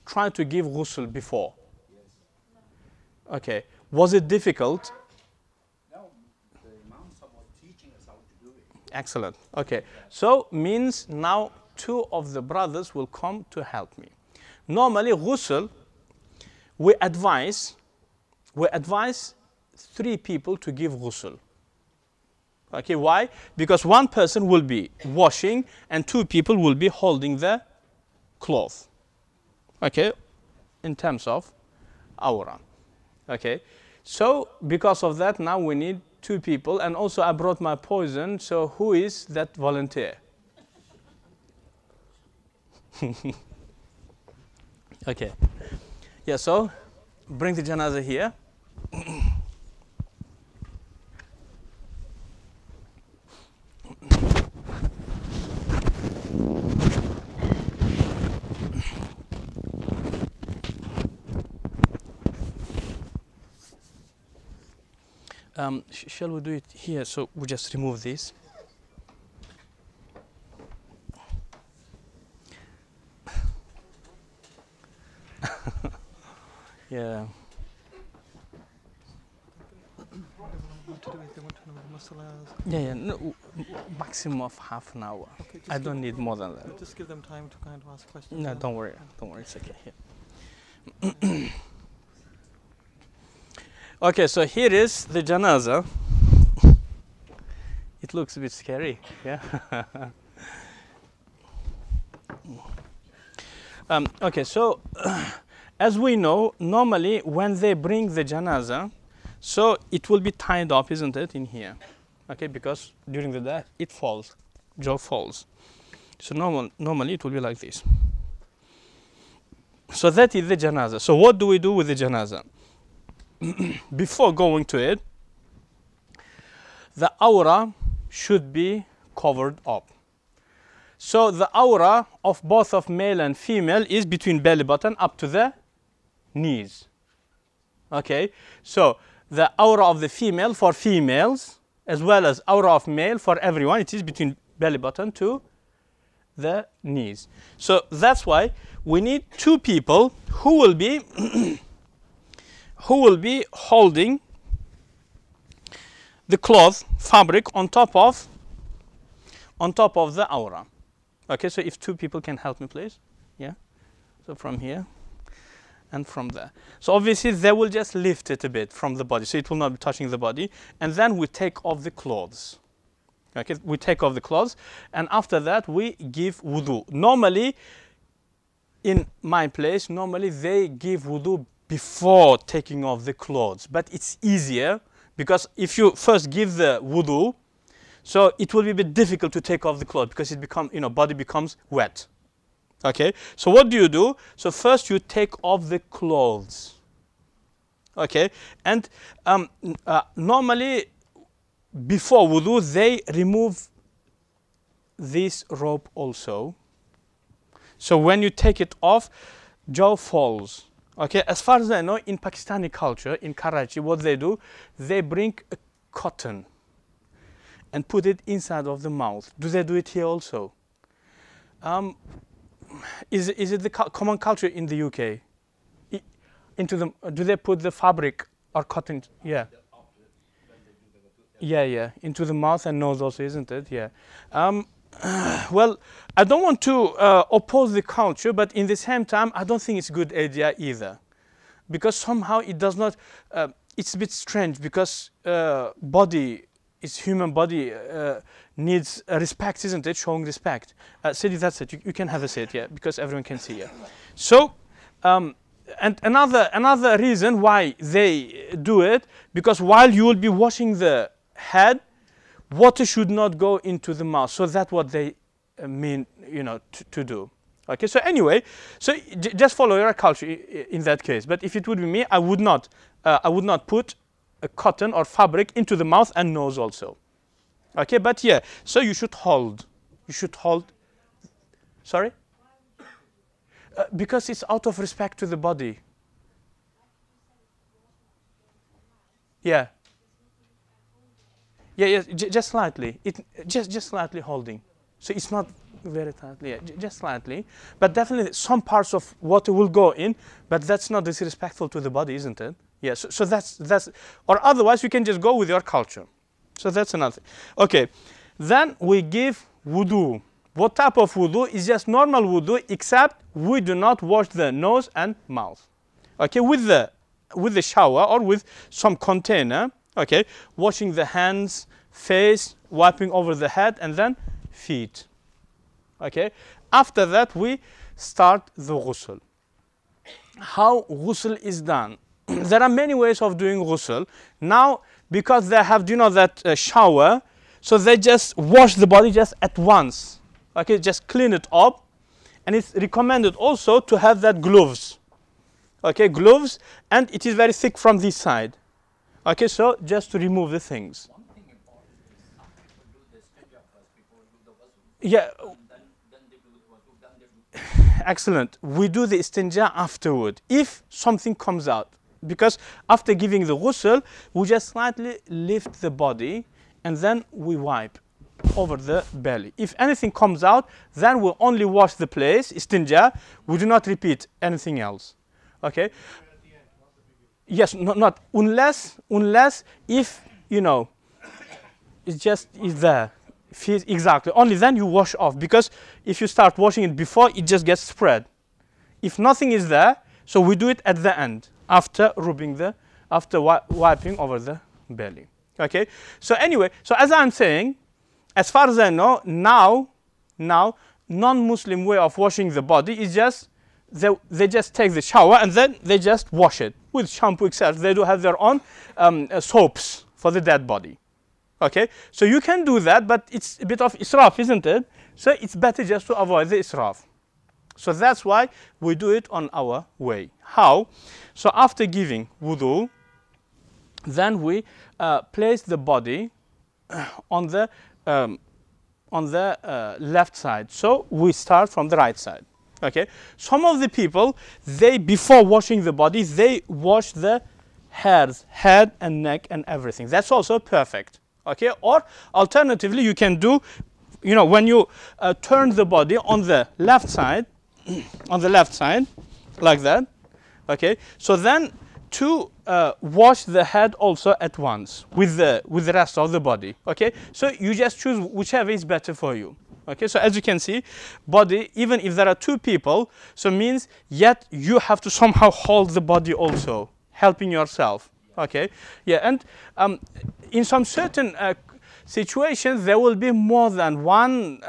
try to give ghusl before? Yes. Okay. Was it difficult? No, the Imam Sahib was teaching us how to do it. Excellent. Okay. So means now 2 of the brothers will come to help me. Normally ghusl, we advise 3 people to give ghusl. Okay, why? Because 1 person will be washing and 2 people will be holding the cloth. Okay, in terms of awra. Okay, so because of that, now we need 2 people, and also I brought my poison. So who is that volunteer? Okay, yeah. So bring the janazah here. Shall we do it here? So we just remove this. Yeah. Yeah. No, maximum of half an hour. Okay, I don't need more than that. Just give them time to kind of ask questions. No, and- don't worry. Don't worry. It's okay. Here. Okay, so here is the janazah. It looks a bit scary. Yeah. Okay, so as we know, normally when they bring the janazah, so it will be tied up, isn't it, in here? Okay, because during the day it falls, Joe falls. So normally it will be like this. So that is the janaza. So what do we do with the janaza? Before going to it, the aura should be covered up. So the aura of both of male and female is between belly button up to the knees. Okay, so the aura of the female for females as well as aura of male for everyone, it is between belly button to the knees. So that's why we need two people who will be holding the cloth fabric on top of the aura. Okay, so if two people can help me, please. Yeah, so from here and from there. So obviously they will just lift it a bit from the body, so it will not be touching the body. And then we take off the clothes. Okay, we take off the clothes, and after that we give wudu. Normally, in my place, normally they give wudu before taking off the clothes, but it's easier because if you first give the wudu, so it will be a bit difficult to take off the clothes because it becomes, body becomes wet. Okay, so what do? So first you take off the clothes. Okay, and normally before wudu they remove this rope also. So when you take it off, jaw falls. Okay, as far as I know, in Pakistani culture, in Karachi, what they do, they bring a cotton and put it inside of the mouth. Do they do it here also? Is it the common culture in the UK? Do they put the fabric or cotton? Yeah. Yeah, into the mouth and nose also, isn't it? Yeah. Well, I don't want to oppose the culture, but in the same time, I don't think it's a good idea either, because somehow it does not. It's a bit strange because human body needs respect, isn't it? Showing respect. Sidi, that's it. You can have a seat, yeah, because everyone can see you. So, and another reason why they do it, because while you will be washing the head, water should not go into the mouth. So that's what they mean, to do. Okay. So anyway, so just follow your culture in that case. But if it would be me, I would not put a cotton or fabric into the mouth and nose also. Okay. But yeah. So you should hold. Sorry. Because it's out of respect to the body. Yeah. Yeah, just slightly. Just slightly holding. So it's not very tightly. Yeah, just slightly. But definitely some parts of water will go in, but that's not disrespectful to the body, isn't it? Yeah. So that's. Or otherwise, you can just go with your culture. So that's another thing. Okay. Then we give wudu. What type of wudu? Is just normal wudu, except we do not wash the nose and mouth. Okay. With the shower or with some container. Okay, washing the hands, face, wiping over the head, and then feet. Okay, after that we start the ghusl. How ghusl is done? There are many ways of doing ghusl. Now, because they have, that shower, so they just wash the body just at once. Okay, just clean it up, and it's recommended also to have that gloves. Okay, gloves, and it is very thick from this side. Okay, so just to remove the things. One thing important is some people do the istinja first before do the wudu. Yeah. Then they do the wudu, then they do. Excellent. We do the istinja afterward if something comes out. Because after giving the ghusl, we just slightly lift the body and then we wipe over the belly. If anything comes out, then we only wash the place, istinja. We do not repeat anything else. Okay? Yes, not unless if it's just is there. Exactly. Only then you wash off, because if you start washing it before, it just gets spread. If nothing is there, so we do it at the end after wiping over the belly. Okay. So anyway, so as I'm saying, as far as I know, now non-Muslim way of washing the body is just they just take the shower and then they just wash it with shampoo, etc. They do have their own soaps for the dead body. Okay, so you can do that, but it's a bit of israf, isn't it? So it's better just to avoid the israf. So that's why we do it on our way. How? So after giving wudu, then we place the body on the left side. So we start from the right side. Okay. Some of the people, they before washing the body, they wash the hairs, head and neck and everything. That's also perfect. Okay. Or alternatively, you can do, you know, when you turn the body on the left side, like that. Okay. So then to wash the head also at once with the rest of the body. Okay. So you just choose whichever is better for you. Okay, so as you can see, body, even if there are two people, so means yet you have to somehow hold the body also, helping yourself. Okay, yeah, and in some certain situations there will be more than one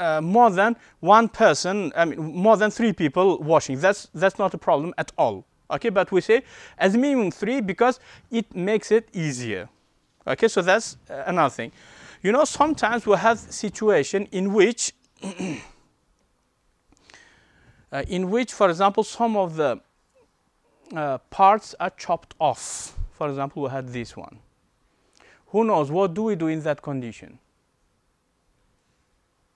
person. I mean, more than three people washing. That's not a problem at all. Okay, but we say as minimum 3 because it makes it easier. Okay, so that's another thing. You know, sometimes we have situation in which for example, some of the parts are chopped off. For example, we had this one. Who knows? What do we do in that condition?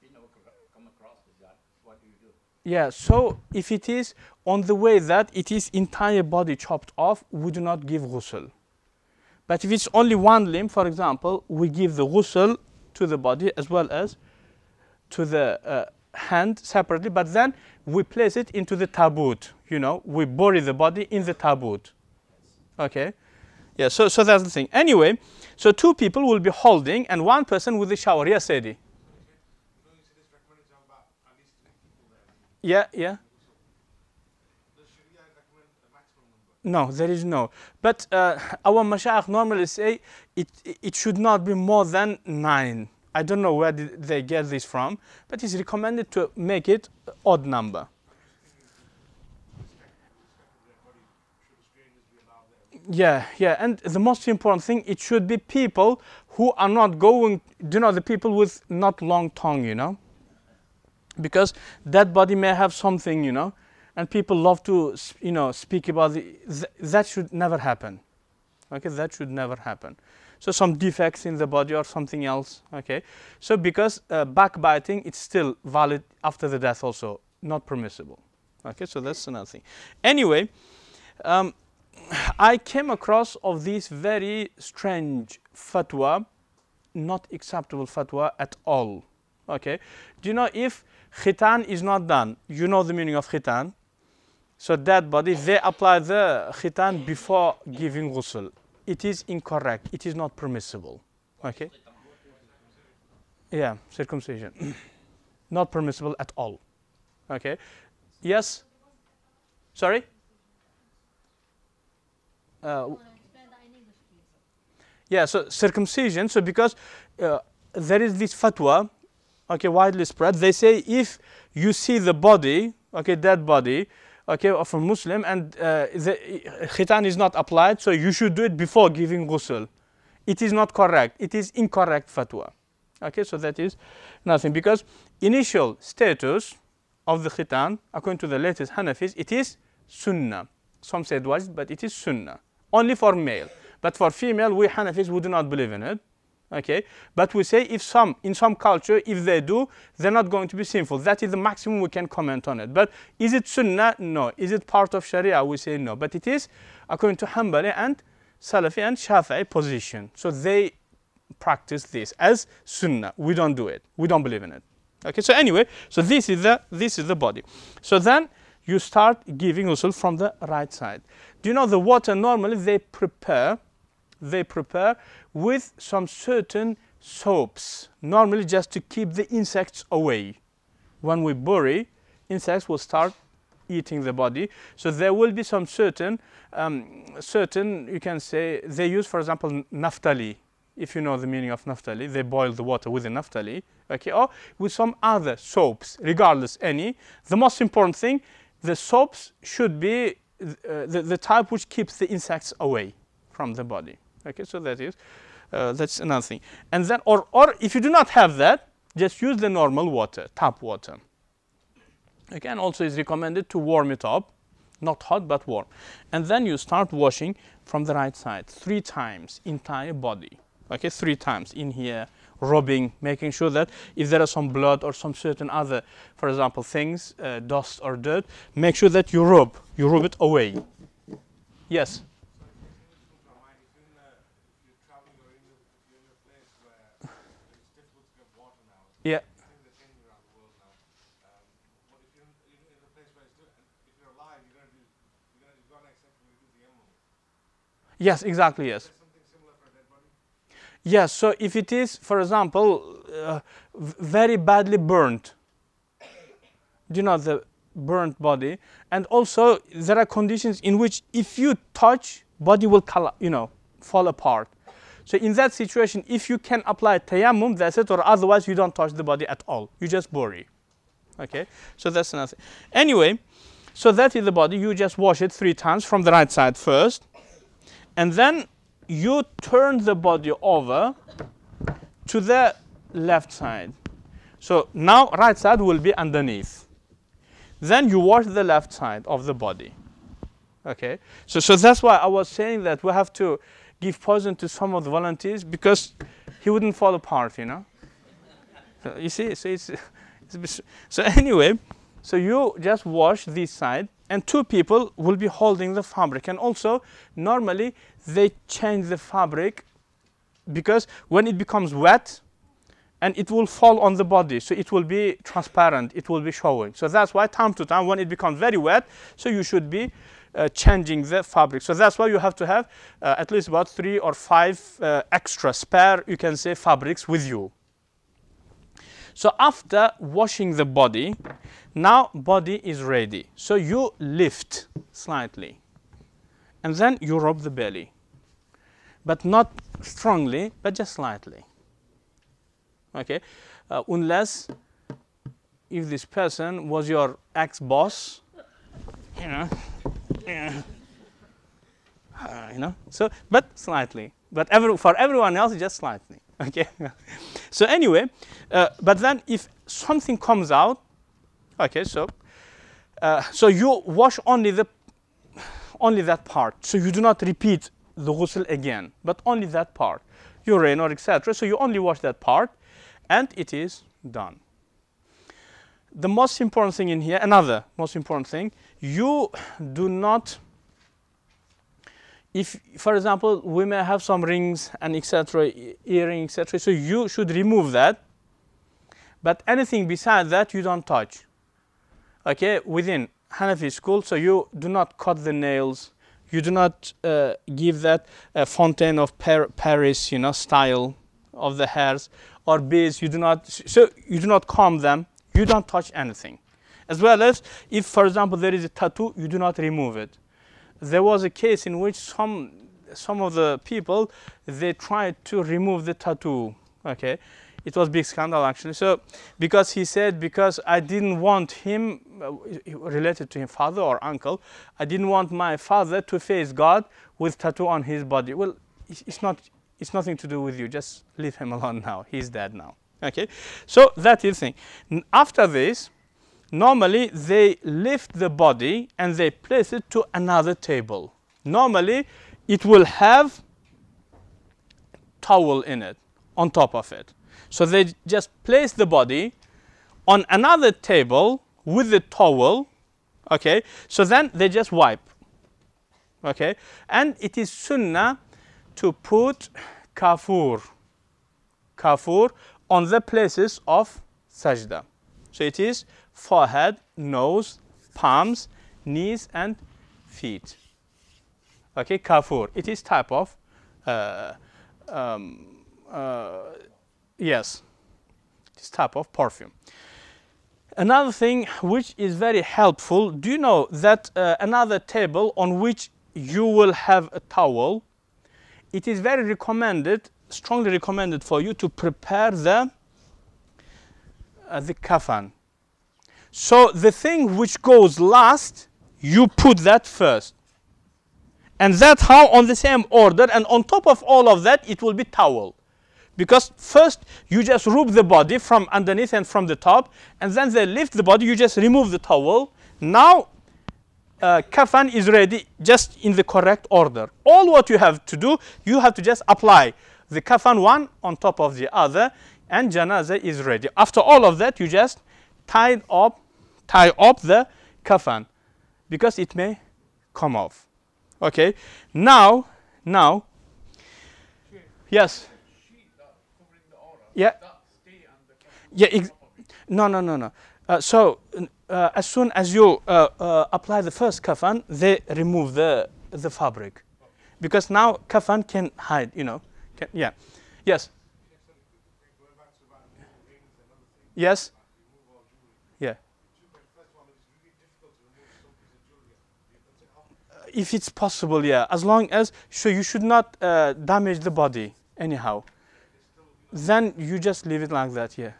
You never come across that. What do you do? Yeah, so if it is on the way that it is entire body chopped off, we do not give ghusl. But if it's only one limb, for example, we give the ghusl to the body as well as to the hand separately, but then we place it into the tabut. You know, we bury the body in the tabut. Okay, yeah. So that's the thing. Anyway, so two people will be holding and one person with the shower. Yes, Eddie. Yeah, yeah. No, there is no. But our mashayikh normally say it should not be more than 9. I don't know where did they get this from, but it's recommended to make it odd number. Yeah, yeah, and the most important thing, it should be people who are not going, you know, the people with not long tongue, you know, because that body may have something, you know, and people love to, you know, speak about that should never happen. Okay, that should never happen. So some defects in the body or something else. Okay, so because backbiting, it's still valid after the death also, not permissible. Okay, so that's another thing. Anyway, I came across of this very strange fatwa, not acceptable fatwa at all. Okay, do you know if khitan is not done? You know the meaning of khitan. So that body, they apply the khitan before giving ghusl. It is incorrect. It is not permissible. Okay. Yeah, circumcision. Not permissible at all. Okay. Yes. Sorry. Explain that in English, please. Yeah. So circumcision. So because there is this fatwa, okay, widely spread. They say if you see the body, okay, dead body, okay, of a Muslim, and the khitan is not applied, so you should do it before giving ghusl. It is not correct. It is incorrect fatwa. Okay, so that is nothing, because initial status of the khitan, according to the latest Hanafis, it is sunnah. Some said wajib, but it is sunnah. Only for male. But for female, we Hanafis, we do not believe in it. Okay, but we say if in some culture, if they do, they're not going to be sinful. That is the maximum we can comment on it. But is it sunnah? No. Is it part of Sharia? We say no. But it is according to Hanbali and Salafi and Shafi'i position. So they practice this as sunnah. We don't do it. We don't believe in it. Okay. So anyway, so this is the body. So then you start giving ghusl from the right side. Do you know the water normally they prepare with some certain soaps, normally just to keep the insects away. When we bury, insects will start eating the body. So there will be some certain, you can say, they use, for example, naphtali. If you know the meaning of naphtali, they boil the water with the naphtali, okay, or with some other soaps, regardless any. The most important thing, the soaps should be the type which keeps the insects away from the body. Okay, so that is that's another thing. And then, or if you do not have that, just use the normal water, tap water. Again, also is recommended to warm it up, not hot but warm. And then you start washing from the right side 3 times, entire body. Okay, 3 times in here, rubbing, making sure that if there is some blood or some certain other, for example, things, dust or dirt, make sure that you rub it away. Yes? Yeah. Yes, exactly, yes. Yes, so if it is, for example, very badly burnt, you know, the burnt body, and also there are conditions in which if you touch, body will, fall apart. So in that situation, if you can apply tayammum, that's it, or otherwise you don't touch the body at all. You just bury. Okay, so that's another thing. Anyway, so that is the body. You just wash it 3 times from the right side first, and then you turn the body over to the left side. So now right side will be underneath. Then you wash the left side of the body. Okay, so that's why I was saying that we have to give poison to some of the volunteers because he wouldn't fall apart, you know. So you see, so it's a bit, so anyway, so you just wash this side, and 2 people will be holding the fabric. And also, normally they change the fabric because when it becomes wet, and it will fall on the body, so it will be transparent, it will be showing. So that's why time to time, when it becomes very wet, so you should be changing the fabric. So that's why you have to have at least about 3 or 5 extra spare, you can say, fabrics with you. So after washing the body, now body is ready. So you lift slightly, and then you rub the belly, but not strongly, but just slightly. Okay, unless if this person was your ex-boss, you know, so, but slightly. But for everyone else, just slightly. Okay. So anyway, but then if something comes out, okay, so you wash only that part. So you do not repeat the ghusl again, but only that part, urine or etc. So you only wash that part, and it is done. The most important thing in here, another most important thing, you do not, if, for example, we may have some rings and etc., earrings, etc., so you should remove that. But anything beside that, you don't touch. Okay, within Hanafi school, so you do not cut the nails, you do not give that fontaine of Paris, style of the hairs, or beads, you do not comb them, you don't touch anything. As well as if, for example, there is a tattoo, you do not remove it. There was a case in which some of the people, they tried to remove the tattoo. Okay, it was a big scandal actually. So because he said, because I didn't want him, related to his father or uncle, I didn't want my father to face God with tattoo on his body. Well, it's nothing to do with you. Just leave him alone now. He's dead now. Okay, so that is the thing. After this, normally they lift the body and they place it to another table. Normally it will have towel in it, on top of it. So they just place the body on another table with the towel. Okay, so then they just wipe. Okay, and it is sunnah to put kafur on the places of sajda. So it is forehead, nose, palms, knees, and feet. Okay, kafur. It is type of yes, this type of perfume. Another thing which is very helpful. Do you know that another table on which you will have a towel? It is very recommended, strongly recommended for you to prepare the kafan. So the thing which goes last, you put that first. And that's how on the same order, and on top of all of that, it will be towel. Because first you just rub the body from underneath and from the top, and then they lift the body, you just remove the towel. Now kafan is ready, just in the correct order. All what you have to do, you have to just apply the kafan one on top of the other, and janazah is ready. After all of that, you just tie up the kafan, because it may come off. Okay, now, yes, yeah, yeah, no. As soon as you apply the first kafan, they remove the fabric, because now kafan can hide, yeah, yes, yes, yeah. If it's possible, yeah, as long as, so you should not damage the body anyhow. Then you just leave it like that, yeah.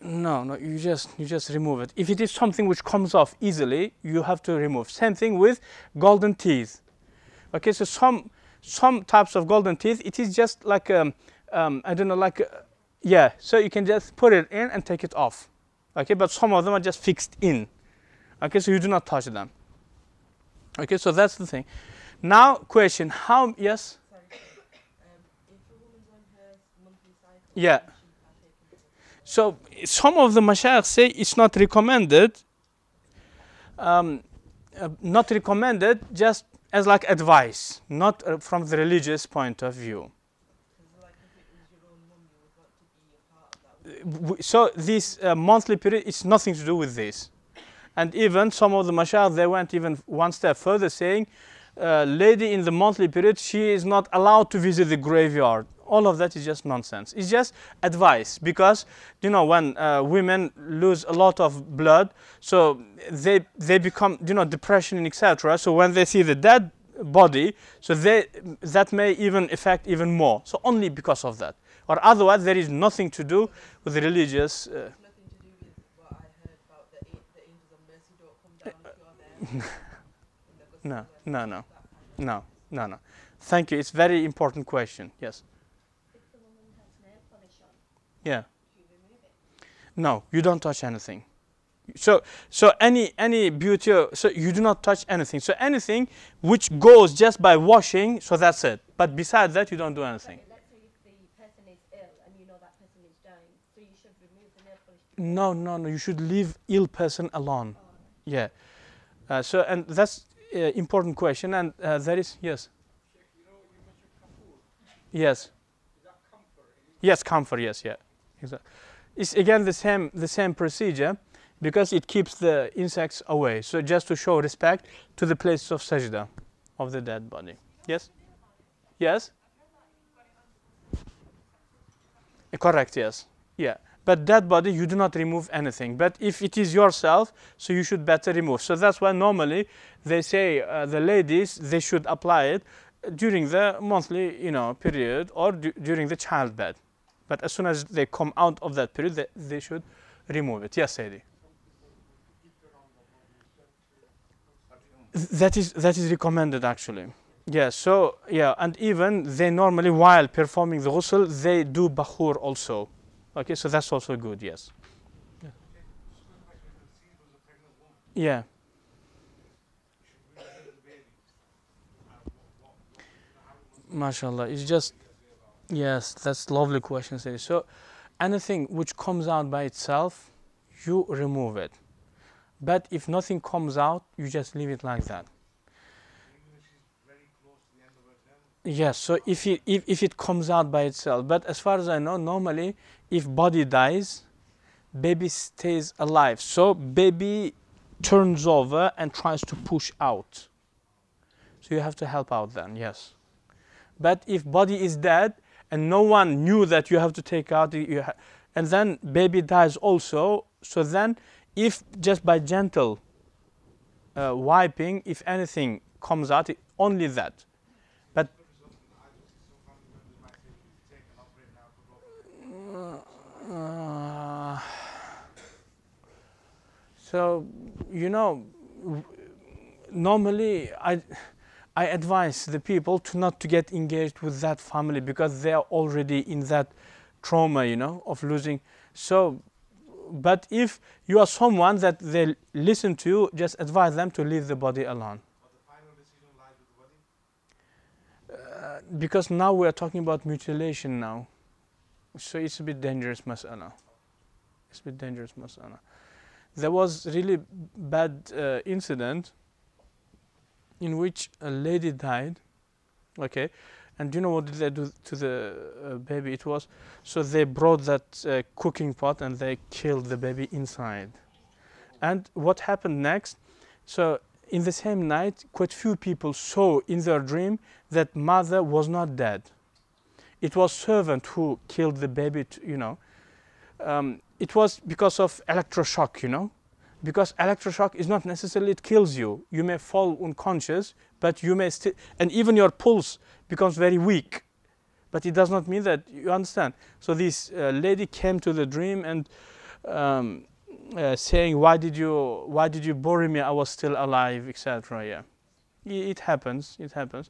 No, you just remove it. If it is something which comes off easily, you have to remove. Same thing with golden teeth. Okay, so some types of golden teeth, it is just like I don't know, like yeah. So you can just put it in and take it off. Okay, but some of them are just fixed in. Okay, so you do not touch them. Okay, so that's the thing. Now, question: how? Yes. Sorry. If a woman's on her monthly cycle, Yeah. should she partake in the So some of the mashayikh say it's not recommended. Not recommended, just as like advice, not from the religious point of view. Because like if it was your own mum, you would want to be a part of that. So this monthly period, it's nothing to do with this. And even some of the mashayikh, they went even one step further, saying lady in the monthly period, she is not allowed to visit the graveyard. All of that is just nonsense. It's just advice, because when women lose a lot of blood, so they become depression, etc. So when they see the dead body, so that may even affect even more. So only because of that, or otherwise there is nothing to do with the religious. Nothing to do with what I heard about the angels of mercy don't come down if you're there. In the gospel, No. Thank you. It's very important question. Yes. If the woman has nail polish on, Yeah. you remove it. No, you don't touch anything. So any beauty, so you do not touch anything. So anything which goes just by washing, so that's it. But besides that, you don't do anything. But let's say if the person is ill and you know that person is dying, so you should remove the nail polish. No. You should leave ill person alone. Yeah. So and that's important question. And there is yes. Yes. Yes, camphor. Yes, yeah. Exactly. It's again the same procedure, because it keeps the insects away. So just to show respect to the place of sajda of the dead body. Yes. Yes. Correct. Yes. Yeah. But dead body, you do not remove anything. But if it is yourself, so you should better remove. So that's why normally they say the ladies, they should apply it during the monthly period, or during the childbed. But as soon as they come out of that period, they should remove it. Yes, Sadie. That is recommended actually. Yeah. So yeah, and even they normally, while performing the ghusl, they do bakhur also. Okay, so that's also good. Yes. Yeah. MashaAllah. It's just, yes, that's lovely question, Sadie. So anything which comes out by itself, you remove it. But if nothing comes out, you just leave it like that. Yes, so if it comes out by itself, but as far as I know, normally if body dies, baby stays alive. So baby turns over and tries to push out. So you have to help out then, yes. But if body is dead and no one knew that you have to take out, and then baby dies also, so then if just by gentle wiping, if anything comes out, only that. But so normally I advise the people to not to get engaged with that family because they are already in that trauma, you know, of losing. So, but if you are someone that they listen to, just advise them to leave the body alone. But the final decision lies with the body? Because now we are talking about mutilation now. So it's a bit dangerous mas'ala. It's a bit dangerous mas'ala. There was really bad incident in which a lady died, okay, and do you know what did they do to the baby? It was, so they brought that cooking pot and they killed the baby inside. And what happened next? So in the same night, quite few people saw in their dream that mother was not dead. It was servant who killed the baby, you know. It was because of electroshock, you know. Because electroshock is not necessarily it kills you. You may fall unconscious, but you may still, and even your pulse becomes very weak. But it does not mean that, you understand. So this lady came to the dream and saying, why did you bury me? I was still alive, etc. Yeah, it happens. It happens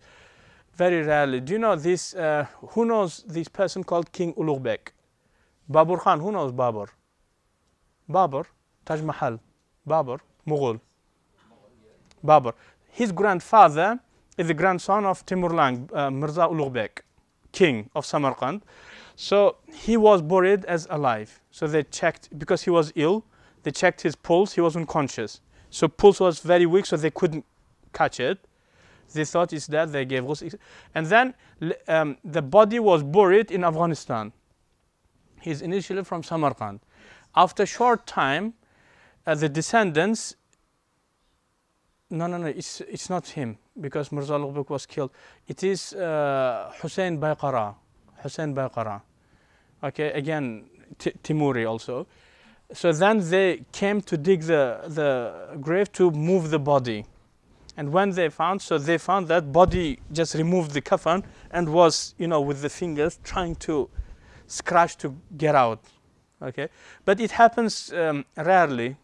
very rarely. Do you know this? Who knows this person called King Ulugbek? Babur Khan. Who knows Babur? Babur, Taj Mahal. Babur, Mughal. Babur. His grandfather is the grandson of Timurlang, Mirza Ulugbek, king of Samarkand. So he was buried as alive. So they checked, because he was ill, they checked his pulse, he was unconscious. So pulse was very weak, so they couldn't catch it. They thought it's dead, they gave ghusl. And then the body was buried in Afghanistan. He's initially from Samarkand. After a short time, the descendants, no, it's not him, because Mirza Ulugbek was killed. It is Hussein Baiqara. Hussein Baiqara. Okay, again, Timuri also. So then they came to dig the grave to move the body. And when they found, so they found that body just removed the coffin and was, you know, with the fingers trying to scratch to get out. Okay, but it happens rarely.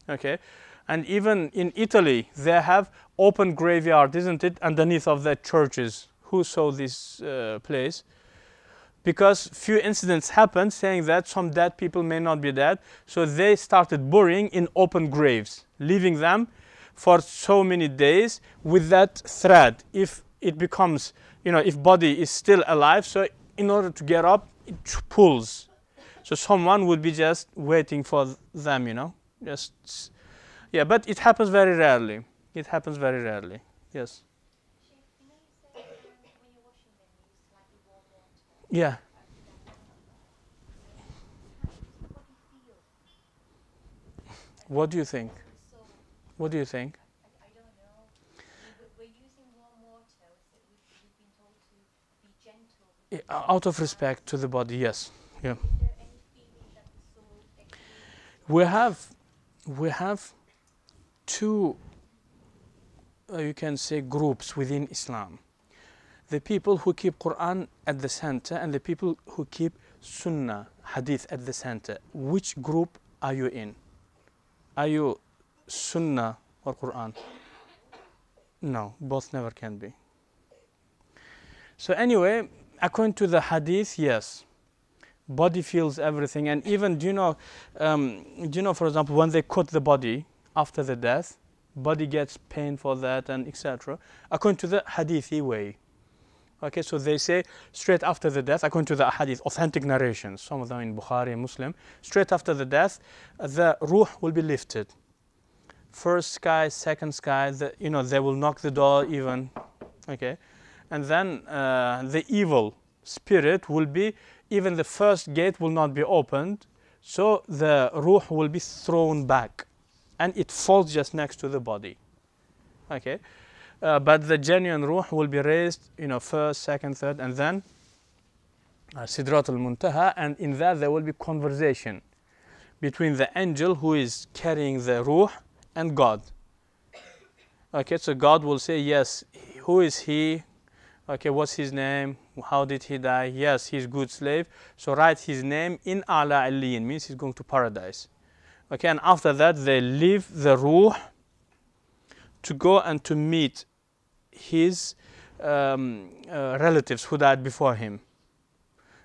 Okay, and even in Italy, they have open graveyard, isn't it, underneath of the churches. Who saw this place? Because few incidents happened saying that some dead people may not be dead, so they started burying in open graves, leaving them for so many days with that thread. If it becomes, you know, if body is still alive, so in order to get up, it pulls. So someone would be just waiting for them, you know. Just, yeah, but it happens very rarely. It happens very rarely. Yes. You know, you said when you're washing them, you use slightly warm water. Yeah. What do you think? So, What do you think? I don't know. We're using warm water. So we've been told to be gentle. Out of respect to the body, yes. Yeah. Is there any feeling that the soul experiences? We have two, you can say, groups within Islam. The people who keep Quran at the center and the people who keep Sunnah, Hadith at the center. Which group are you in? Are you Sunnah or Quran? No, both never can be. So anyway, according to the Hadith, yes. Body feels everything, and even do you know, for example, when they cut the body after the death, body gets pain for that and etc. According to the Hadithi way. Okay, so they say straight after the death, according to the Hadith, authentic narrations, some of them in Bukhari and Muslim, straight after the death, the ruh will be lifted. First sky, second sky, they will knock the door even, okay, and then the evil spirit will be, even the first gate will not be opened, so the ruh will be thrown back and it falls just next to the body. Okay, but the genuine ruh will be raised, first, second, third, and then Sidrat al-Muntaha, and in that there will be conversation between the angel who is carrying the ruh and God. Okay, so God will say, yes, who is he? Okay, what's his name? How did he die? Yes, he's good slave. So write his name in Ala Aliyin, means he's going to paradise. Okay, and after that they leave the ruh to go and to meet his relatives who died before him.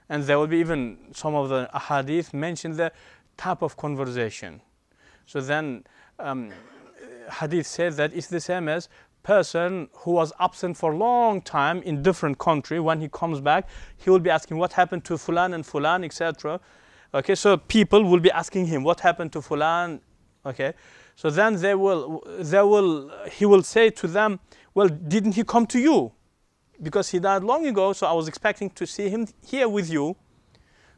And there will be even some of the ahadith mention the type of conversation. So then hadith says that it's the same as person who was absent for a long time in different country. When he comes back, he will be asking what happened to fulan and fulan, etc. Okay, so people will be asking him what happened to fulan. Okay, so then he will say to them, well, didn't he come to you? Because he died long ago, so I was expecting to see him here with you.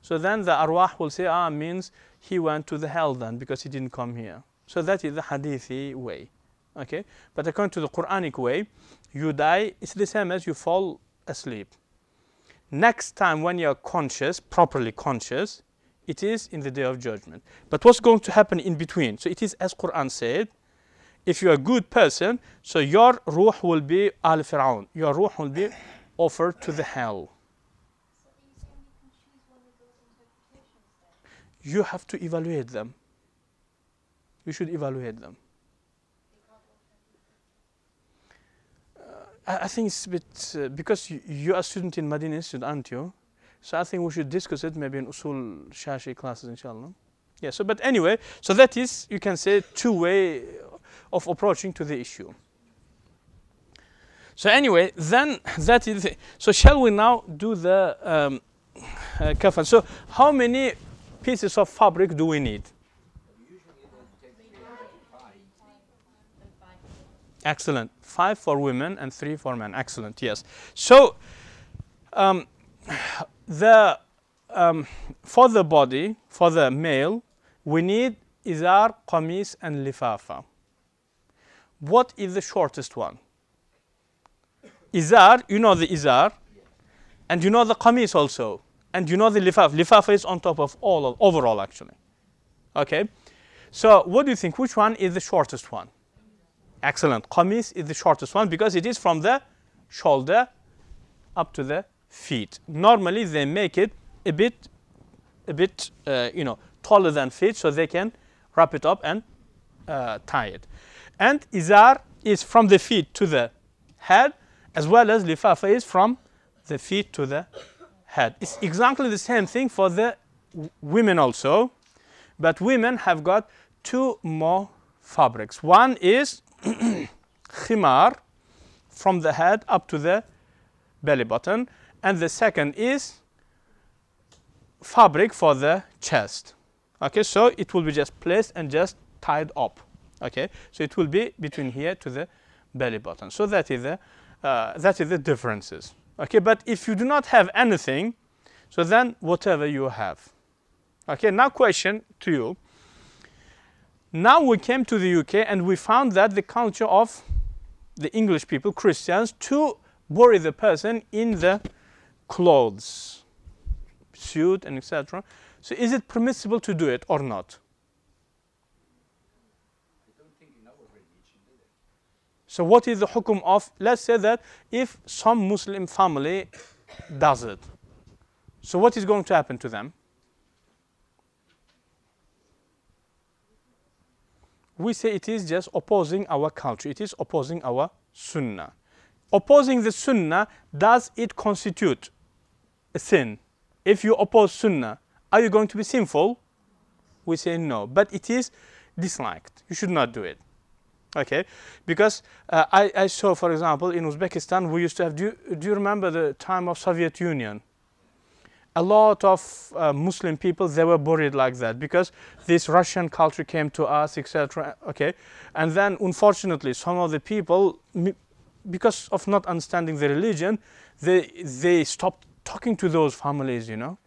So then the arwah will say, means he went to the hell then because he didn't come here. So that is the hadithi way. Okay, but according to the Quranic way, you die, it's the same as you fall asleep. Next time when you're conscious, properly conscious, it is in the day of judgment. But what's going to happen in between? So it is as Quran said, if you're a good person, so your ruh will be al-Fir'aun. Your ruh will be offered to the hell. So are you saying you can choose one of those interpretations then? You have to evaluate them. You should evaluate them. I think it's a bit, because you are a student in Madina Institute, aren't you? So I think we should discuss it maybe in Usul Shashi classes, inshallah. Yeah, so but anyway, so that is, you can say, two-way of approaching to the issue. So anyway, then that is, so shall we now do the kafan? So how many pieces of fabric do we need? Excellent. 5 for women and 3 for men. Excellent. Yes. So for the body, for the male, we need izar, qamis, and lifafa. What is the shortest one? Izar, you know the izar, and you know the qamis also, and you know the lifafa. Lifafa is on top of all of overall actually. Okay. So what do you think? Which one is the shortest one? Excellent. Qamis is the shortest one because it is from the shoulder up to the feet. Normally they make it a bit taller than feet so they can wrap it up and tie it. And izar is from the feet to the head, as well as lifafa is from the feet to the head. It's exactly the same thing for the women also, but women have got 2 more fabrics. One is khimar, from the head up to the belly button, and the second is fabric for the chest. Okay, so it will be just placed and just tied up. Okay, so it will be between here to the belly button. So that is the differences. Okay, but if you do not have anything, so then whatever you have. Okay, now question to you. Now we came to the UK and we found that the culture of the English people, Christians, to bury the person in the clothes, suit and etc. So is it permissible to do it or not? I don't think in our religion, do they? So what is the hukum of, let's say that if some Muslim family does it, so what is going to happen to them? We say it is just opposing our culture. It is opposing our sunnah. Opposing the sunnah, does it constitute a sin? If you oppose sunnah, are you going to be sinful? We say no, but it is disliked. You should not do it. Okay, because I saw, for example, in Uzbekistan, we used to have, do you remember the time of Soviet Union? A lot of Muslim people, they were buried like that because this Russian culture came to us, etc. Okay, and then unfortunately, some of the people, because of not understanding the religion, they stopped talking to those families, you know,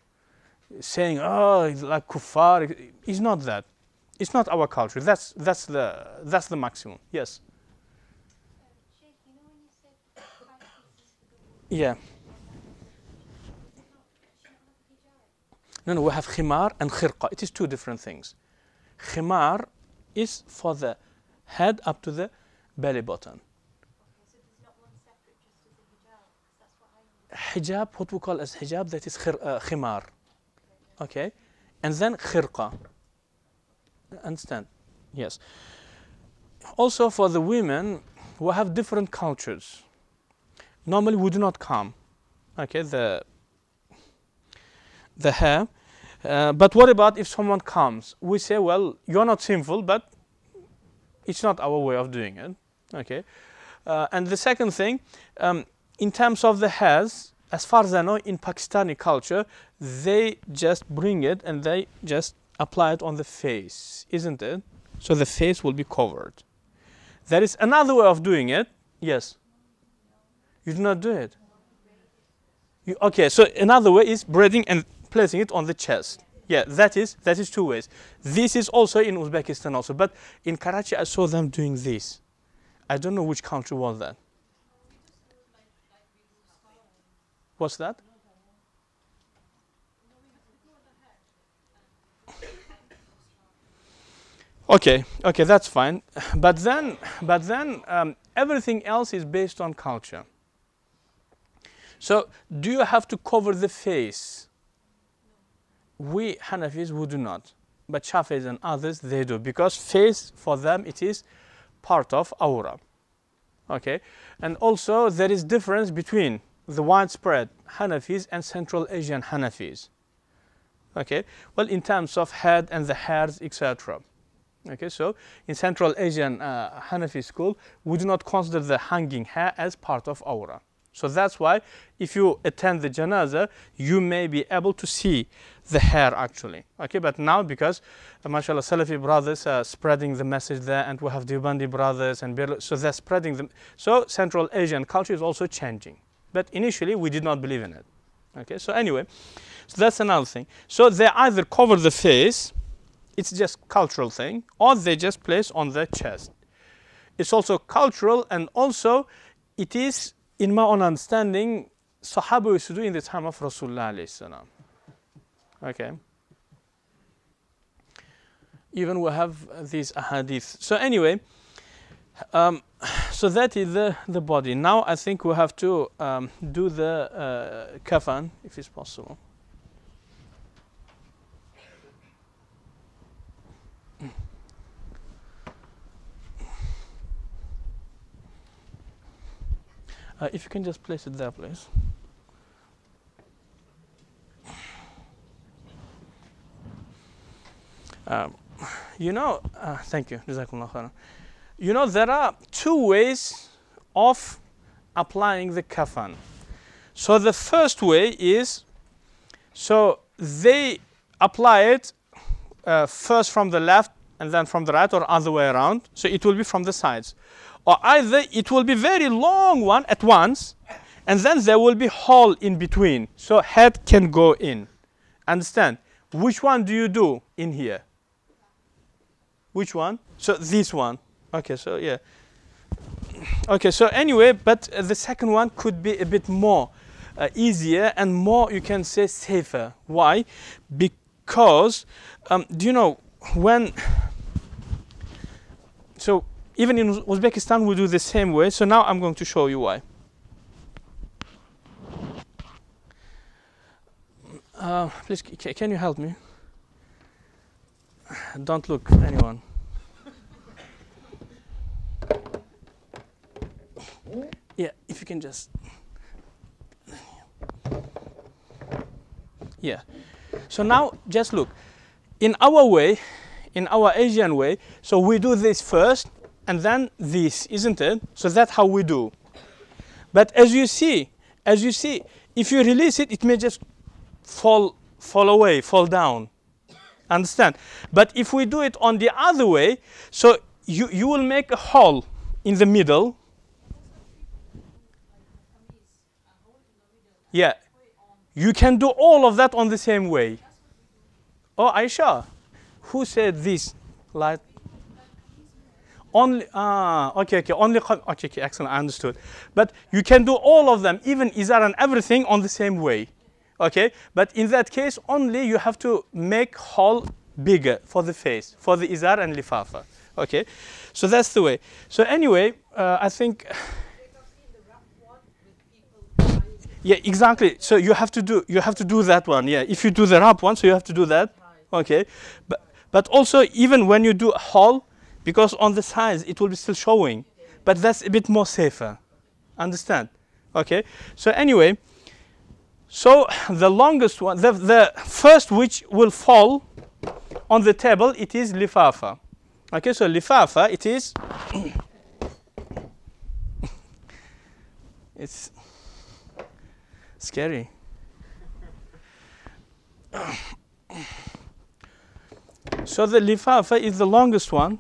saying, "Oh, it's like kuffar." It's not that. It's not our culture. That's the maximum. Yes. Sheikh, you know when you said 5 pieces for the woman? Yeah. No, we have khimar and khirqa. It is 2 different things. Khimar is for the head up to the belly button. Okay, so there's not one separate just as a hijab? 'Cause that's what I understand. Hijab, what we call as hijab, that is khimar. Okay? And then khirqa. Understand? Yes. Also for the women, we have different cultures. Normally we do not comb, okay, the hair. But what about if someone comes? We say, well, you're not sinful, but it's not our way of doing it. Okay. And the second thing, in terms of the hairs, as far as I know, in Pakistani culture, they just bring it and they just apply it on the face, isn't it? So the face will be covered. There is another way of doing it. Yes. You do not do it. Okay, so another way is braiding and placing it on the chest. Yeah, that is two ways. This is also in Uzbekistan also, but in Karachi I saw them doing this. I don't know which country was that. What's that? Okay, that's fine. But then, everything else is based on culture. So, do you have to cover the face? We Hanafis, we do not. But Shafis and others, they do. Because face, for them, it is part of aura. Okay? And also, there is difference between the widespread Hanafis and Central Asian Hanafis. Okay? Well, in terms of head and the hairs, etc. Okay, so in Central Asian Hanafi school, we do not consider the hanging hair as part of aura. So that's why if you attend the janazah, you may be able to see the hair actually. Okay, but now because, mashallah, Salafi brothers are spreading the message there, and we have Deobandi brothers, and so they're spreading them. So Central Asian culture is also changing. But initially, we did not believe in it. Okay, so anyway, so that's another thing. So they either cover the face, it's just cultural thing, or they just place on the chest. It's also cultural, and also it is, in my own understanding, Sahaba used to do in the time of Rasulullah alayhi salam. Okay. Even we have these ahadith. So anyway, so that is the body. Now I think we have to do the kafan, if it's possible. If you can just place it there, please. You know, thank you. Jazakumullah khairan. You know, there are two ways of applying the kafan. So the first way is, so they apply it first from the left and then from the right, or other way around. So it will be from the sides. Or either it will be very long one at once, and then there will be hole in between, so head can go in. Understand? Which one do you do in here? Which one? So this one. Okay, so yeah. Okay, so anyway, but the second one could be a bit more easier and more, you can say, safer. Why? Because, do you know, when, so even in Uzbekistan we do the same way. So now I'm going to show you why. Please, can you help me? Don't look anyone. Yeah, if you can just. Yeah. So now just look. In our way, in our Asian way, so we do this first and then this, isn't it? So that's how we do. But as you see, if you release it, it may just fall away, fall down. Understand? But if we do it on the other way, so you will make a hole in the middle. Yeah. You can do all of that on the same way. Oh, Aisha, who said this? Like, only, okay, excellent, I understood. But you can do all of them, even izar and everything, on the same way. Okay, but in that case, only you have to make hole bigger for the face, for the izar and lifafa. Okay, so that's the way. So anyway, I think. Yeah, exactly. So you have to do that one. Yeah, if you do the wrap one, so you have to do that. Okay, but also even when you do a hole, because on the sides it will be still showing. but that's a bit more safer. Understand? Okay. So anyway, so the longest one, the first which will fall on the table, it is lifafa. Okay, so lifafa, it is, it's scary. So the lifafa is the longest one.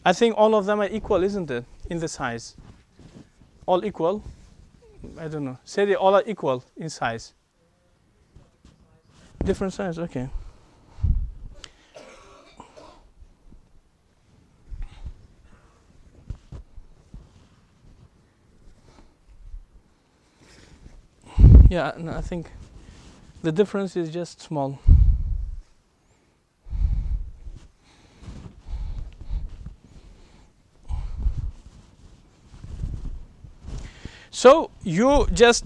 I think all of them are equal, isn't it, in the size? All equal? I don't know. Say they all are equal in size. Different size, okay. Yeah, no, I think the difference is just small. So you just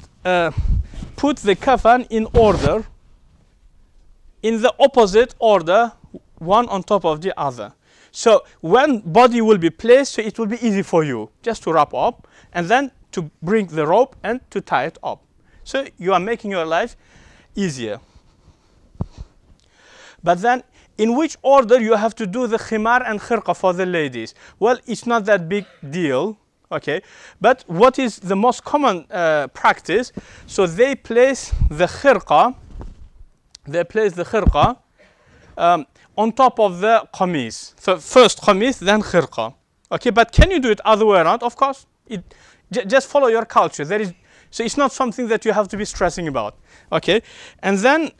put the kafan in order, in the opposite order, one on top of the other. So when body will be placed, so it will be easy for you just to wrap up and then to bring the rope and to tie it up. So you are making your life easier. But then in which order you have to do the khimar and khirqa for the ladies? Well, it's not that big deal. Okay, but what is the most common practice? So they place the khirqa, on top of the qamis. So first qamis, then khirqa. Okay, but can you do it other way around? Of course, just follow your culture. So it's not something that you have to be stressing about. Okay, and then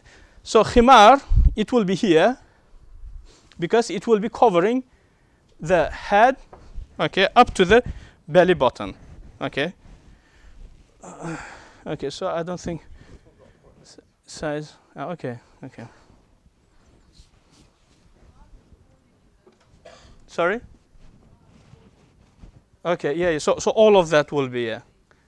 so khimar, it will be here because it will be covering the head. Okay, up to the belly button. Okay. Okay, so I don't think size. Okay. Sorry. Okay. Yeah. So all of that will be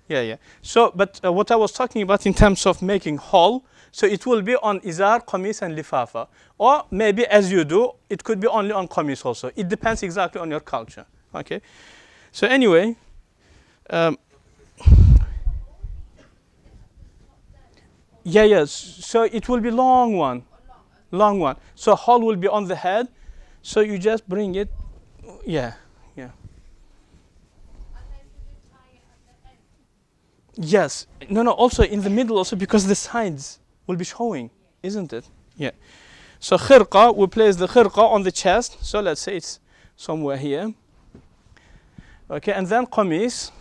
yeah. So, but what I was talking about in terms of making hole, so it will be on izar, qamis, and lifafa, or maybe as you do, it could be only on qamis also. It depends exactly on your culture. Okay. So anyway, yeah. So it will be long one. So hole will be on the head. So you just bring it, yeah. Yes. No. Also in the middle also because the sides will be showing, isn't it? Yeah. So khirqa, we place the khirqa on the chest. So let's say it's somewhere here. Okay, and then qamis.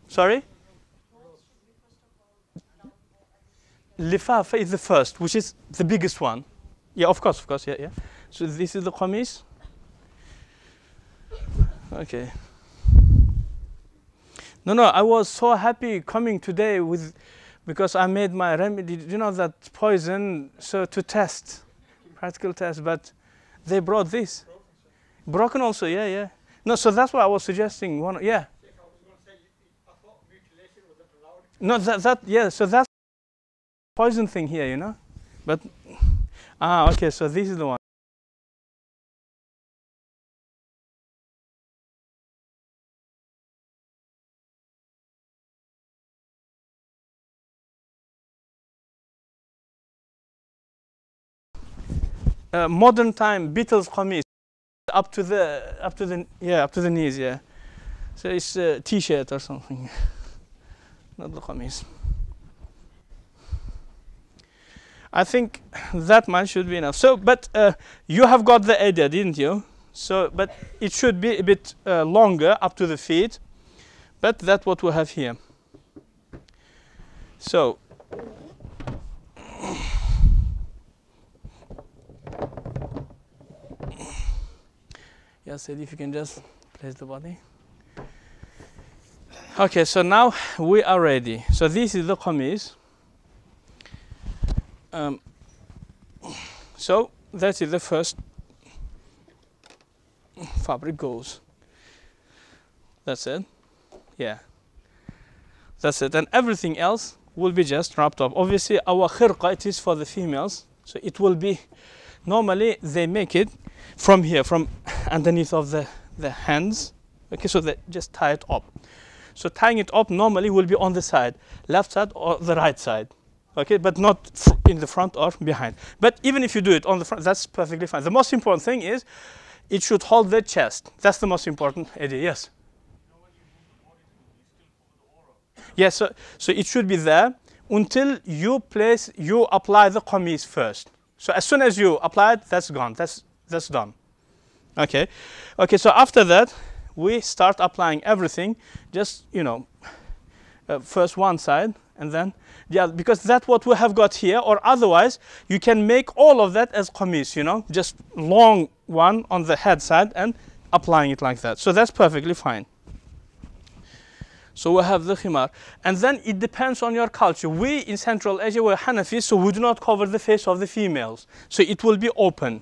Sorry? Lifafa is the first, which is the biggest one. Yeah, of course, yeah. So this is the qamis. Okay. No, I was so happy coming today because I made my remedy, that poison, so to test, practical test, but they brought this. Broken also, yeah. No, so that's why I was suggesting one, yeah. No, yeah, so that's poison thing here, But, okay, so this is the one. Modern time Beatles qamis up to the knees, yeah. So it's a t-shirt or something, not the qamis. I think that much should be enough. So, but you have got the idea, didn't you? So, but it should be a bit longer up to the feet, but that's what we have here. So. Yes, if you can just place the body. Okay, so now we are ready. So this is the qamis. So that is the first fabric goes. That's it. Yeah. That's it. And everything else will be just wrapped up. Obviously, our khirqa, it is for the females. So it will be, normally they make it from here, from underneath of the hands. Okay, so that just tie it up. So tying it up normally will be on the side, left side or the right side. Okay, but not in the front or behind. But even if you do it on the front, that's perfectly fine. The most important thing is it should hold the chest. That's the most important, Eddie. Yes. Yes, so it should be there until you apply the qamis first. So as soon as you apply it, that's gone. That's done. Okay. Okay, so after that, we start applying everything. Just, first one side and then yeah, because that's what we have got here, or otherwise you can make all of that as qamis, just long one on the head side and applying it like that. So that's perfectly fine. So we have the khimar. And then it depends on your culture. We in Central Asia, we're Hanafis, so we do not cover the face of the females. So it will be open.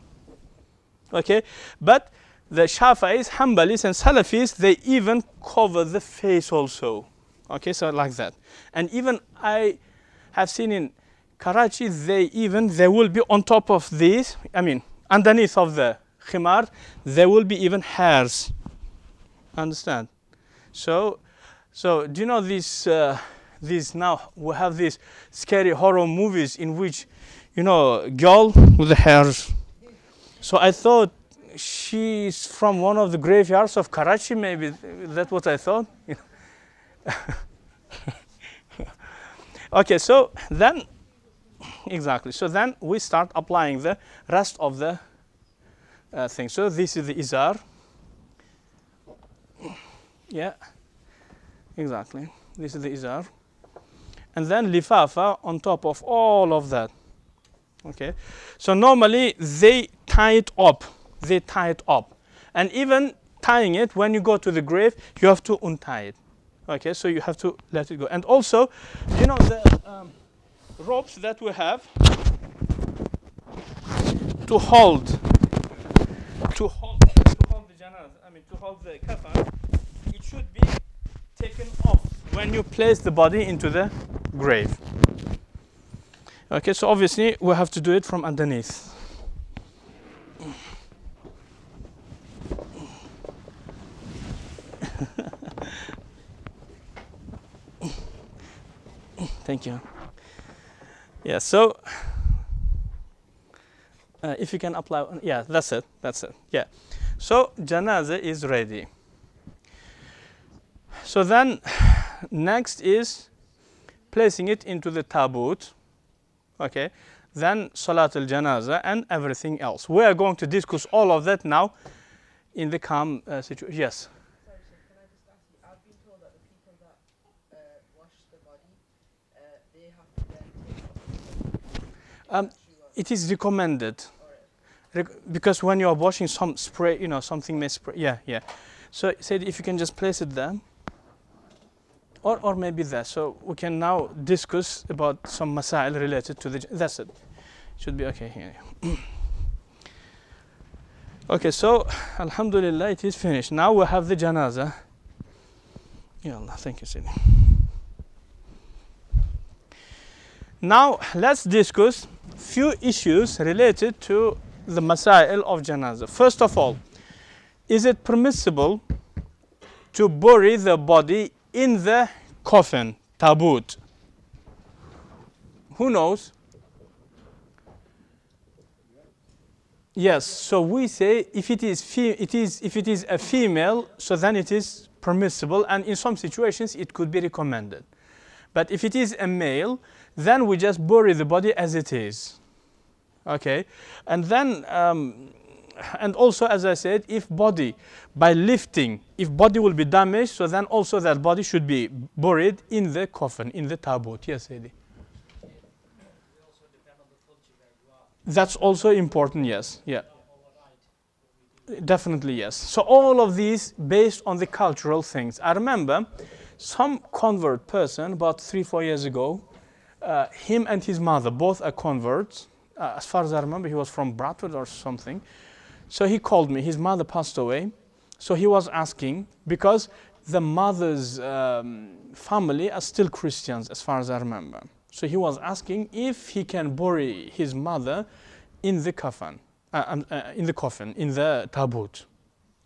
Okay? But the Shafa'is, Hanbalis, and Salafis, they even cover the face also. Okay, so like that. And even I have seen in Karachi, they will be on top of this, underneath of the khimar, there will be even hairs. Understand? So do you know these now, we have these scary horror movies in which, girl with the hairs. So I thought she's from one of the graveyards of Karachi, maybe. That's what I thought. Okay, so then, exactly. So then we start applying the rest of the thing. So this is the izar. Yeah, exactly. This is the izar. And then lifafa on top of all of that. Okay, so normally they tie it up. They tie it up. And even tying it, when you go to the grave, you have to untie it. Okay, so you have to let it go. And also, the ropes that we have to hold the janaz, to hold the kafan, it should be taken off when you place the body into the grave. Okay, so obviously we have to do it from underneath. Thank you. Yeah, so if you can apply, yeah, that's it. Yeah. So janaza is ready. So then next is placing it into the tabut. Okay. Then salat al-janaza and everything else. We are going to discuss all of that now in the calm situation. Yes. Sorry, sir, can I just ask you? I've been told that the people that wash the body, they have to then take off It is recommended. Because when you are washing some spray, something may spray. Yeah. So said if you can just place it there. Or maybe there. So we can now discuss about some masail related to that's it. Should be okay here. Okay, so alhamdulillah, it is finished. Now we have the janaza. Ya Allah, thank you, Sidi. Now let's discuss few issues related to the masail of janaza. First of all, is it permissible to bury the body in the coffin, tabut? Who knows? Yes, so we say if it is a female, so then it is permissible, and in some situations it could be recommended. But if it is a male, then we just bury the body as it is. Okay, and then and also, as I said, if body by lifting, if body will be damaged, so then also that body should be buried in the coffin, in the tabut. Yes, Eddie. That's also important, yes. Yeah. Definitely, yes. So all of these based on the cultural things. I remember some convert person about 3-4 years ago, him and his mother, both are converts. As far as I remember, he was from Bradford or something. So he called me, his mother passed away. So he was asking, because the mother's family are still Christians, as far as I remember. So he was asking if he can bury his mother in the coffin, in the tabut.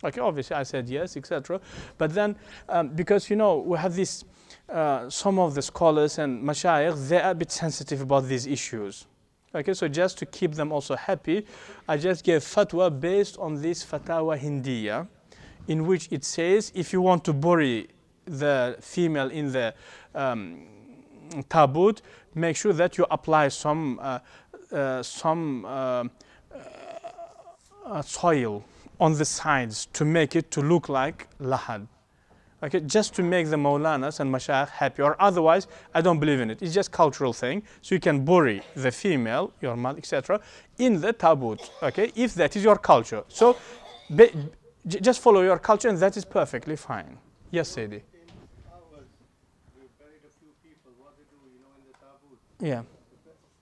Okay, obviously I said yes, etc. But then, because we have this, some of the scholars and mashayikh, they are a bit sensitive about these issues. Okay, so just to keep them also happy, I just gave fatwa based on this Fatawa Hindiya, in which it says if you want to bury the female in the tabut, make sure that you apply some soil on the sides to make it to look like lahad. Okay, just to make the Maulanas and Mashayikh happy, or otherwise I don't believe in it. It's just cultural thing. So you can bury the female, your mother, etc., in the tabut. Okay, if that is your culture. So just follow your culture, and that is perfectly fine. Yes, Sadie. In ours, we buried a few people. What they do, in the tabut. Yeah.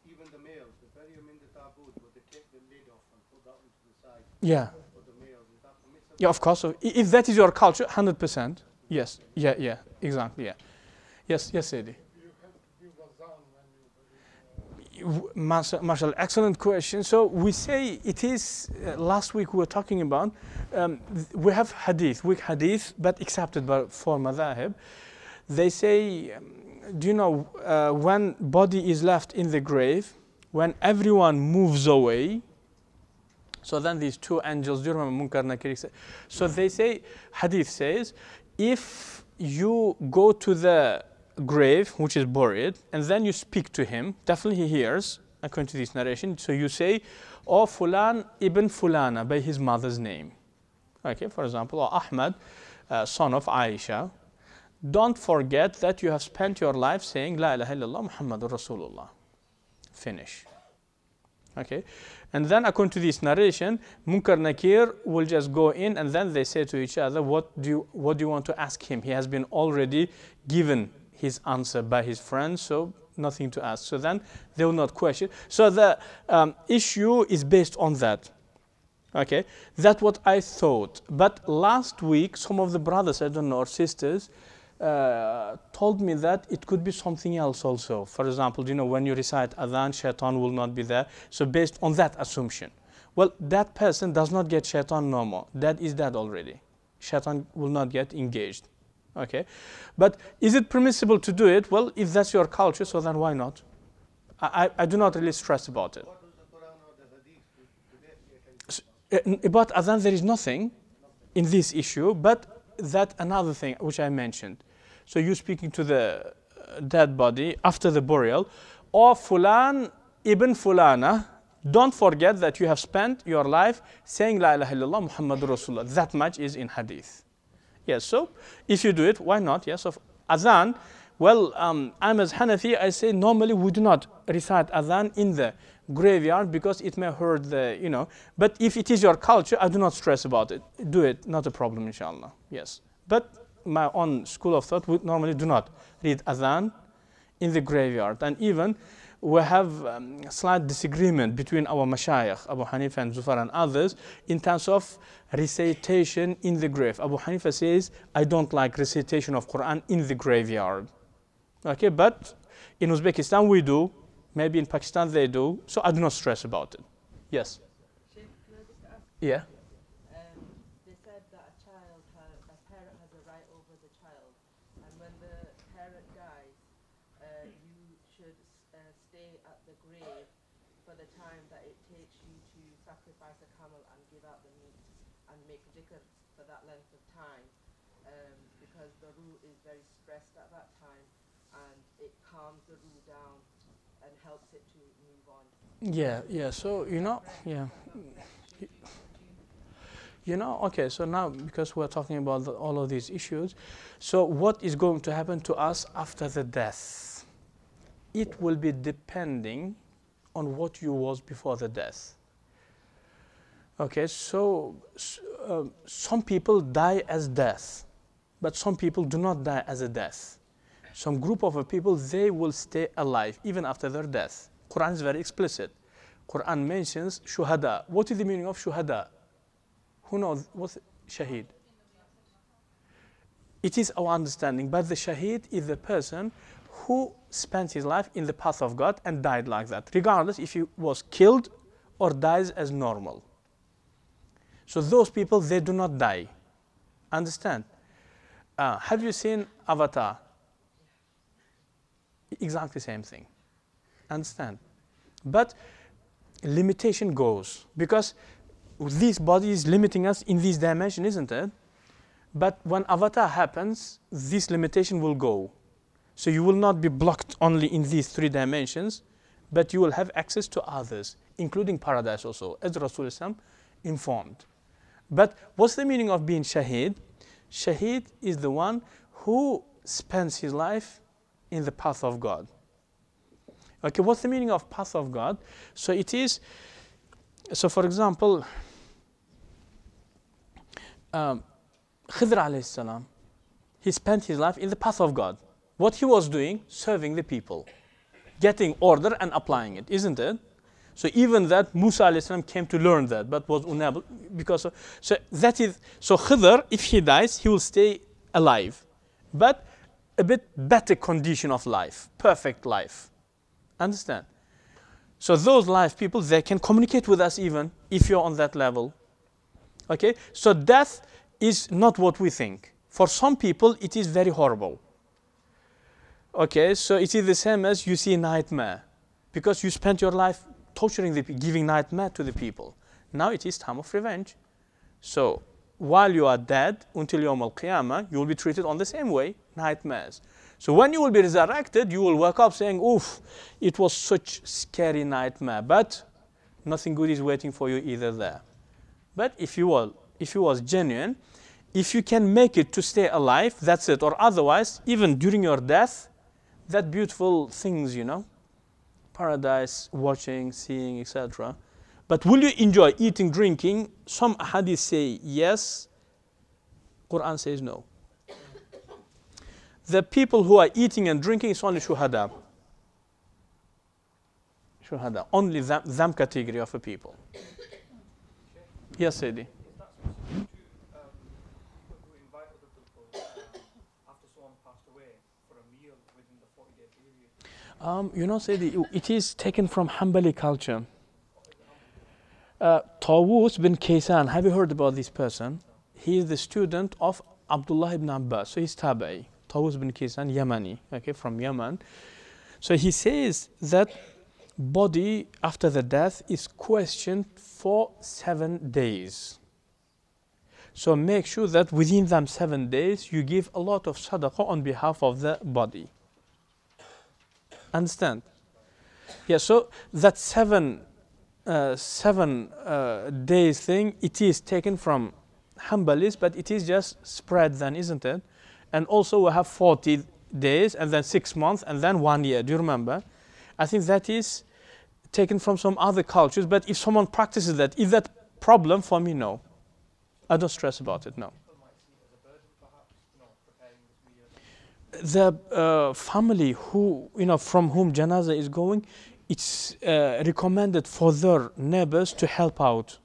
Even the males, they bury them in the tabut, but they take the lid off and put that one to the side. Yeah. For the males, is that permissible? Yeah, of course. So if that is your culture, 100%. Yes. Yeah. Exactly. Yeah. Yes, Sadie. Marshall, excellent question. So we say it is, last week we were talking about, we have hadith, weak hadith, but accepted by for madhahib. They say, do you know, when body is left in the grave, when everyone moves away, so then these two angels, do you remember Munkar Nakir? So they say, hadith says, if you go to the grave, which is buried, and then you speak to him, definitely he hears, according to this narration. So you say, oh, Fulan ibn Fulana, by his mother's name. Okay, for example, or Ahmad, son of Aisha. Don't forget that you have spent your life saying, La ilaha illallah Muhammadur Rasulullah. Finish. Okay, and then according to this narration, Munkar Nakir will just go in, and then they say to each other, what do you want to ask him? He has been already given his answer by his friends, so nothing to ask. So then they will not question. So the issue is based on that. Okay, that's what I thought. But last week, some of the brothers, I don't know, or sisters, told me that it could be something else also. For example, when you recite adhan, shaitan will not be there. So based on that assumption, well, that person does not get shaitan no more. That is dead already. Shaitan will not get engaged. Okay, but is it permissible to do it? Well, if that's your culture, so then why not? I do not really stress about it. What does the Quran or the hadith do? About adhan, there is nothing in this issue, but that another thing which I mentioned. So you speaking to the dead body after the burial, or Fulan ibn Fulana, don't forget that you have spent your life saying La ilaha illallah Muhammadur Rasulullah. That much is in hadith. Yes, so if you do it, why not? Yes, of adhan. Well, I'm as Hanafi, I say normally we do not recite adhan in the graveyard because it may hurt the, But if it is your culture, I do not stress about it. Do it, not a problem, inshallah. Yes. But my own school of thought, we normally do not read adhan in the graveyard. And even we have slight disagreement between our mashayikh, Abu Hanifa and Zufar and others, in terms of recitation in the grave. Abu Hanifa says, I don't like recitation of Quran in the graveyard. Okay, but in Uzbekistan we do, maybe in Pakistan they do, so I do not stress about it. Yes? Sheikh, can I just ask? Yeah? They said that a parent has a right over the child, and when the parent dies, you should stay at the grave for the time that it takes you to sacrifice a camel and give out the meat and make dhikr for that length of time, because the ruh is very stressed at that time, and it calms the ruh down and helps it to move on. Yeah, so, yeah. Okay, so now because we're talking about all of these issues, so what is going to happen to us after the death? It will be depending on what you was before the death. Okay, so some people die as death, but some people do not die as a death. Some group of people, they will stay alive even after their death. Quran is very explicit. Quran mentions shuhada. What is the meaning of shuhada? Who knows what's shaheed? It is our understanding, but the shaheed is the person who spent his life in the path of God and died like that, regardless if he was killed or dies as normal. So those people, they do not die. Understand? Have you seen Avatar? Exactly same thing. Understand? But limitation goes, because this body is limiting us in this dimension, isn't it? But when Avatar happens, this limitation will go. So you will not be blocked only in these 3 dimensions, but you will have access to others, including paradise also, as Rasulullah informed. But what's the meaning of being shaheed? Shaheed is the one who spends his life in the path of God. Okay, what's the meaning of path of God? So it is, so for example, Khidr alayhi salam, he spent his life in the path of God. What he was doing? Serving the people, getting order and applying it, isn't it? So even that Musa alayhi salam came to learn that, but was unable because of, so that is, so Khidr, if he dies, he will stay alive, but a bit better condition of life, perfect life. Understand? So those live people, they can communicate with us even if you're on that level. Okay? So death is not what we think. For some people, it is very horrible. Okay? So it is the same as you see nightmare. Because you spent your life torturing the people, giving nightmare to the people. Now it is time of revenge. So while you are dead, until Yawm al-Qiyamah, you will be treated on the same way, nightmares. So when you will be resurrected, you will wake up saying, oof, it was such scary nightmare, but nothing good is waiting for you either there. But if you was genuine, if you can make it to stay alive, that's it. Or otherwise, even during your death, that beautiful things, you know, paradise, watching, seeing, etc. But will you enjoy eating, drinking? Some hadith say yes, Quran says no. The people who are eating and drinking is only shuhada. Shuhada, only them category of a people. Yes, Eddie. Is that specific to invite other people after someone passed away for a meal within the 40-day period? You know, Sayyidi, it is taken from Hanbali culture. Tawus bin Kaysan, have you heard about this person? He is the student of Abdullah ibn Abbas, so he's Tabi'i. Tawus bin Kaysan, Yemeni, okay, from Yemen. So he says that body after the death is questioned for 7 days. So make sure that within them 7 days you give a lot of sadaqah on behalf of the body. Understand? Yeah, so that 7 days thing, it is taken from Hanbalis, but it is just spread then, isn't it? And also we have 40 days and then 6 months and then 1 year. Do you remember? I think that is taken from some other cultures, but if someone practices that, is that problem for me? No. I don't stress about it, no. The family who, you know, from whom janazah is going, it's recommended for their neighbors to help out.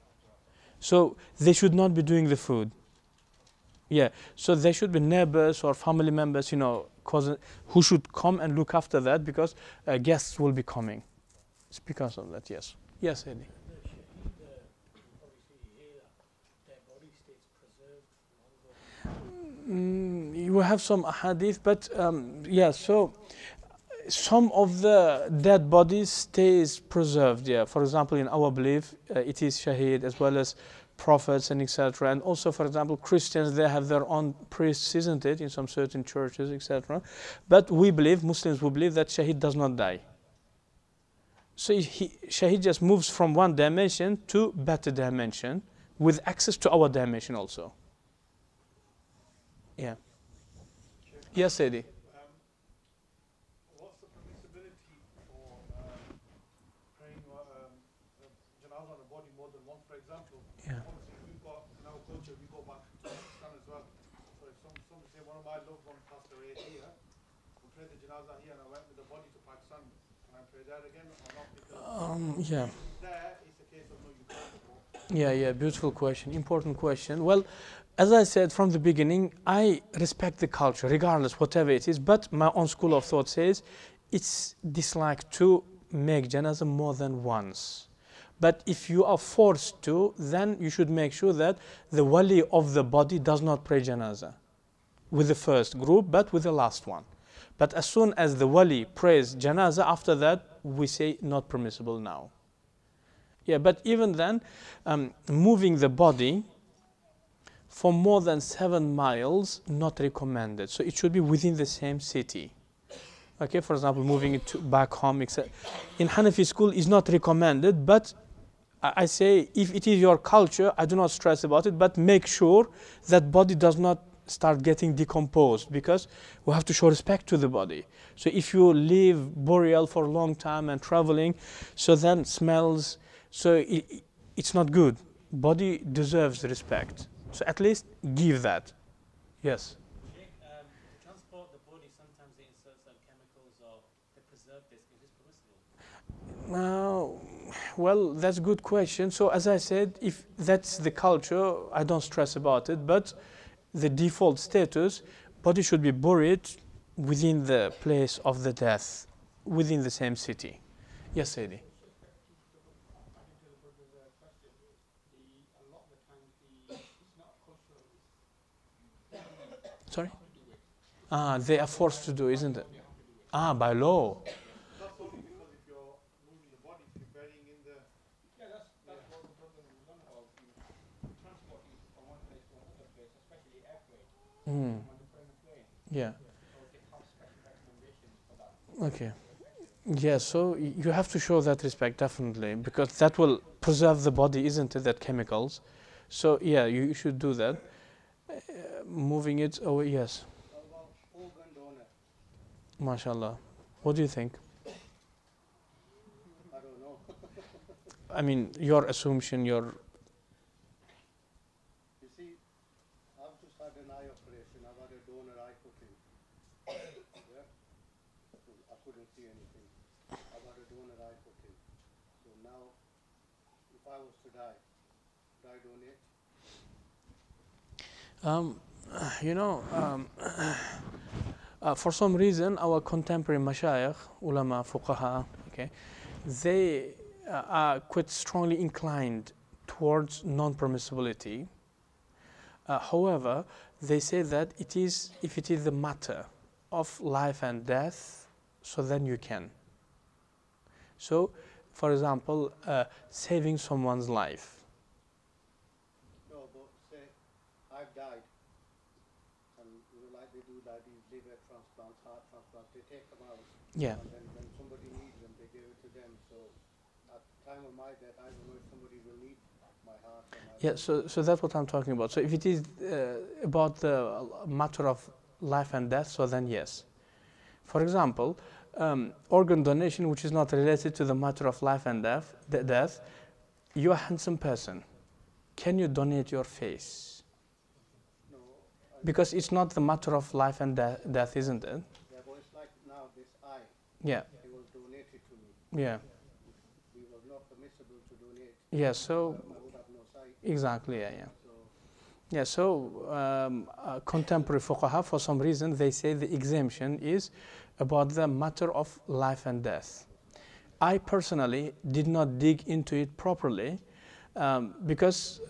So they should not be doing the food. Yeah, so there should be neighbors or family members, you know, who should come and look after that, because guests will be coming. It's because of that, yes. Yes, Eddie. You have some hadith, but yeah, so some of the dead bodies stays preserved, yeah. For example, in our belief, it is shaheed as well as prophets and etc. And also, for example, Christians, they have their own priests, isn't it, in some certain churches, etc. But we believe, Muslims, we believe that shaheed does not die. So shaheed just moves from one dimension to better dimension with access to our dimension also. Yeah. Yes, Eddie. What's the permissibility for praying janazah on a body more than once, for example? Yeah. Obviously, we've got, in our culture, we go back to Pakistan as well. So if somebody say one of my loved ones passed away here, we pray the janazah here and I went with the body to Pakistan, can I pray there again or not? Because Yeah. there it's a case of no, you can't go. Yeah, beautiful question, important question. Well, as I said from the beginning, I respect the culture, regardless, whatever it is, but my own school of thought says it's disliked to make janazah more than once. But if you are forced to, then you should make sure that the wali of the body does not pray janazah with the first group, but with the last one. But as soon as the wali prays janazah, after that we say not permissible now. Yeah, but even then, moving the body for more than 7 miles, not recommended. So it should be within the same city. Okay, for example, moving it back home, etc. In Hanafi school is not recommended, but I say if it is your culture, I do not stress about it, but make sure that body does not start getting decomposed, because we have to show respect to the body. So if you leave burial for a long time and traveling, so then smells, so it's not good. Body deserves respect. So at least give that. Yes. Sheikh, to transport the body, sometimes they insert some chemicals or they preserve this. Is this permissible? Well, that's a good question. So as I said, if that's the culture, I don't stress about it. But the default status, body should be buried within the place of the death, within the same city. Yes, Sadie. Sorry? They are forced to do, isn't it? By law. That's only because if you're moving the body, if you're burying in the... Yeah, that's what the problem was on about. You transport you from one place to another place, especially air freight. Mm. When you put in a plane. Yeah. So they have special recommendations for that. Okay. Yeah, so you have to show that respect, definitely, because that will preserve the body, isn't it, that chemicals. So yeah, you should do that. Moving it away, yes. What about organ donor? MashaAllah. What do you think? I don't know. I mean, your assumption, your... You see, I've just had an eye operation. I've had a donor eye put in. Yeah? I couldn't see anything. I've had a donor eye put in. So now, if I was to die, would I donate? For some reason, our contemporary mashayikh, ulama, fuqaha, okay, they are quite strongly inclined towards non-permissibility. However, they say that if it is the matter of life and death, so then you can. So, for example, saving someone's life. No, but say I've died, and like they do like these liver transplants, heart transplants, they take them out, Yeah. and then when somebody needs them, they give it to them. So at the time of my death, I don't know if somebody will need my heart or my Yeah, so that's what I'm talking about. So if it is about the matter of life and death, so then yes. For example, organ donation, which is not related to the matter of life and death, you're a handsome person. Can you donate your face? No, Because it's not the matter of life and death, isn't it? yeah, but it's like now this eye, Yeah, it was donated to me. yeah, It was not permissible to donate. yeah. So I would have no sight. exactly, yeah. So Yeah, so contemporary fuqaha, for some reason, they say the exemption is about the matter of life and death. I personally did not dig into it properly because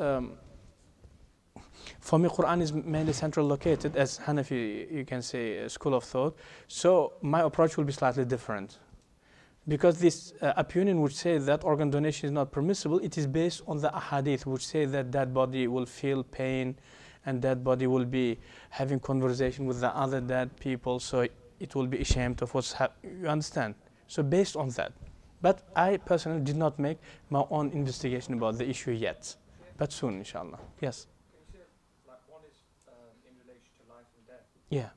for me, Quran is mainly central located as Hanafi, you can say, a school of thought. So my approach will be slightly different. Because this opinion which says that organ donation is not permissible, it is based on the ahadith which say that dead body will feel pain and dead body will be having conversation with the other dead people, so it will be ashamed of what's happening. You understand? So based on that. But I personally did not make my own investigation about the issue yet. But soon, inshallah. Yes? Can you say, like, one is in relation to life and death? Yeah.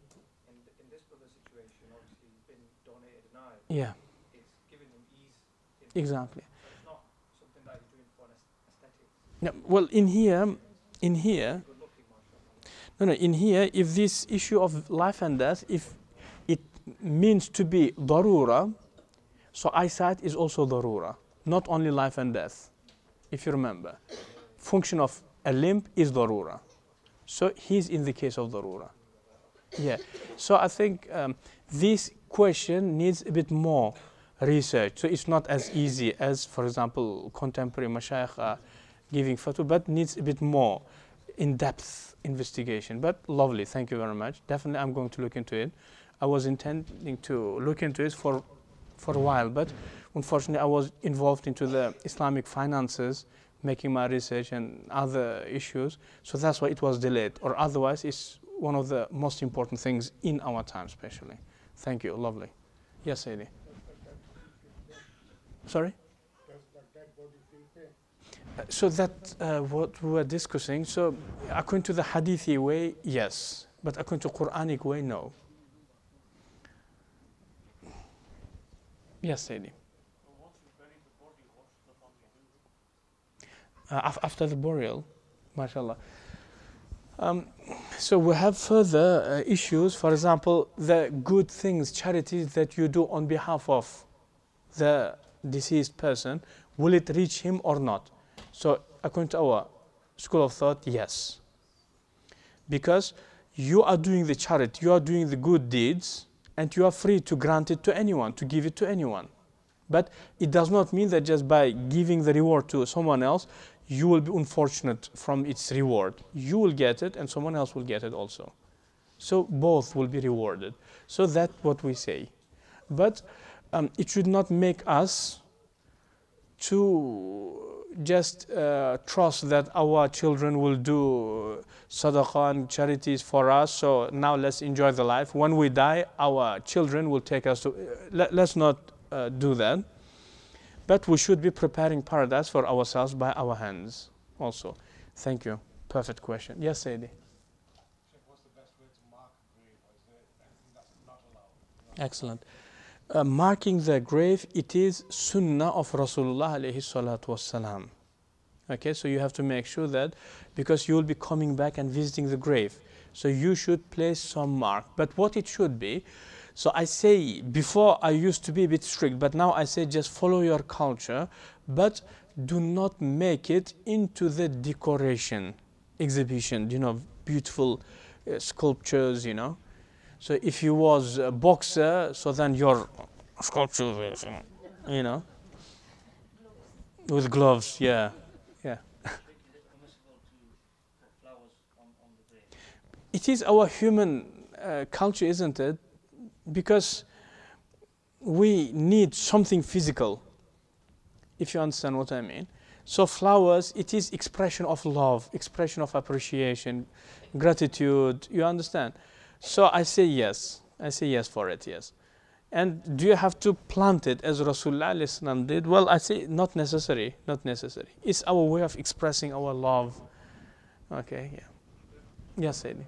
In this brother's situation, obviously, he's been donated an eye. Yeah. It's giving him ease. In Exactly. So it's not something that he's doing for an aesthetic. Yeah, well, in here, Good looking, mashallah. no, in here, if this issue of life and death, if it means to be darura, so eyesight is also darura, not only life and death, if you remember. Function of a limb is darura. So he's in the case of darura. Yeah. So I think this question needs a bit more research. So it's not as easy as, for example, contemporary mashayikh are giving fatwa, but needs a bit more in-depth investigation. But lovely, thank you very much. Definitely I'm going to look into it. I was intending to look into it for a while, but unfortunately I was involved into the Islamic finances, making my research and other issues, so that's why it was delayed, or otherwise it's one of the most important things in our time especially. Thank you, lovely. Yes, Sadie. Sorry? So that what we were discussing, so according to the Hadithi way, yes, but according to Quranic way, no. Yes, Sadie. After the burial, mashallah. So we have further issues, for example, the good things, charities that you do on behalf of the deceased person, will it reach him or not? So according to our school of thought, yes. Because you are doing the charity, you are doing the good deeds, and you are free to grant it to anyone, to give it to anyone. But it does not mean that just by giving the reward to someone else, you will be unfortunate from its reward. You will get it and someone else will get it also. So both will be rewarded. So that's what we say. But it should not make us to just trust that our children will do sadaqah and charities for us, so now let's enjoy the life. When we die, our children will take us to... let's not do that. But we should be preparing paradise for ourselves by our hands also. Thank you. Perfect question. Yes, Sadie. What's the best way to mark a grave? Or is there anything that's not allowed? Excellent. Marking the grave, it is sunnah of Rasulullah alayhi salatu wassalam. Okay, so you have to make sure that, because you will be coming back and visiting the grave, so you should place some mark. But what it should be, so I say, before I used to be a bit strict, but now I say just follow your culture, but do not make it into the decoration exhibition, you know, beautiful sculptures, you know. So if you was a boxer, so then your sculpture, you know, with gloves, yeah, yeah. It is our human culture, isn't it? Because we need something physical, if you understand what I mean. So flowers, it is expression of love, expression of appreciation, gratitude, you understand? So I say yes for it, yes. And do you have to plant it as Rasulullah did? Well, I say not necessary, not necessary. It's our way of expressing our love. Okay, yeah. Yes, Sadie.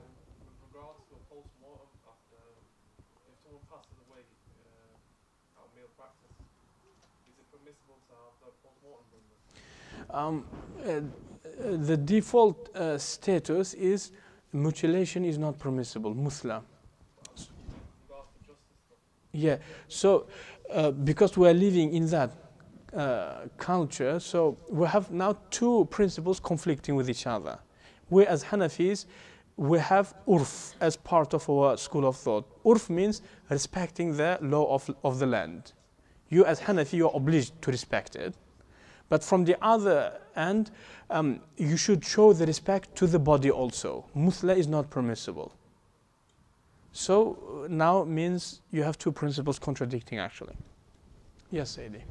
The default status is mutilation is not permissible, musla. Yeah, so because we are living in that culture, so we have now two principles conflicting with each other. We as Hanafis, we have urf as part of our school of thought. Urf means respecting the law of the land. You as Hanafi, you are obliged to respect it. But from the other end, you should show the respect to the body also. Muthla is not permissible. So now means you have two principles contradicting actually. Yes, Sadie. Nowadays,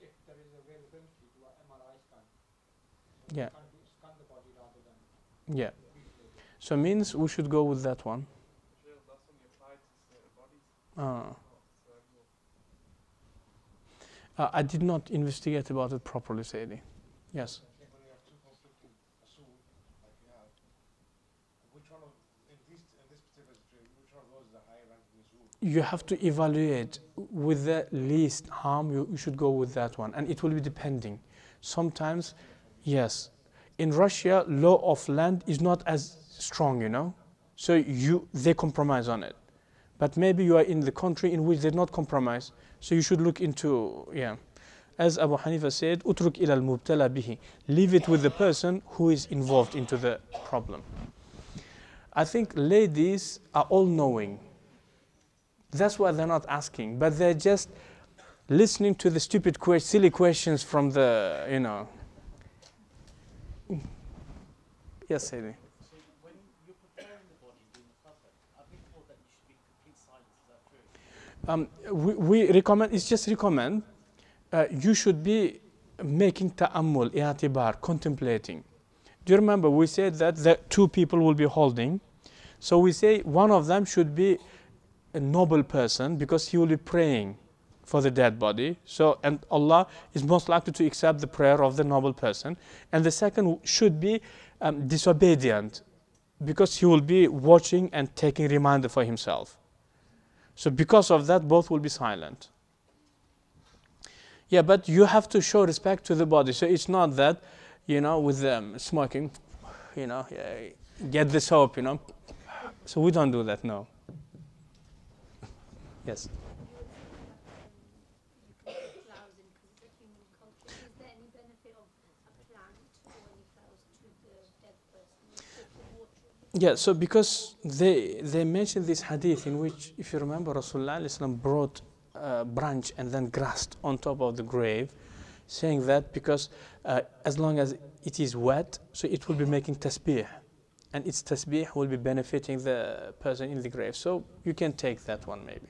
if there is availability to an MRI scan, Yeah. scan the body rather than... Yeah. So means we should go with that one. I did not investigate about it properly, Sadie. Yes. When you have two conflicting usul, like you have, which one of, in this particular situation, which one of those is the higher ranking usul? You have to evaluate with the least harm, you should go with that one. And it will be depending. Sometimes, yes. In Russia, law of land is not as strong, you know. So they compromise on it. But maybe you are in the country in which they not compromise. So you should look into, yeah. As Abu Hanifa said, utruk ila al-mubtala bihi. Leave it with the person who is involved into the problem. I think ladies are all knowing. That's why they're not asking, but they're just listening to the stupid, silly questions from the, Yes, Sadie. So when you're preparing the body during the kafan, I've been told that you should be in complete silence. Is that true? We recommend, it's just recommend, you should be making ta'ammul, i'atibar, contemplating. Do you remember we said that the two people will be holding? So we say one of them should be a noble person because he will be praying for the dead body. So, and Allah is most likely to accept the prayer of the noble person. And the second should be disobedient because he will be watching and taking reminder for himself. So because of that, both will be silent. Yeah, but you have to show respect to the body. So it's not that, with smoking, get the soap, So we don't do that, no. Yes. You can put flowers in because it's a human culture. Is there any benefit of a plant or any flowers to the dead person? Or water? Yeah, so because they mentioned this hadith in which, if you remember, Rasulullah brought a branch and then grassed on top of the grave, saying that because as long as it is wet, so it will be making tasbih. And its tasbih will be benefiting the person in the grave. So you can take that one maybe.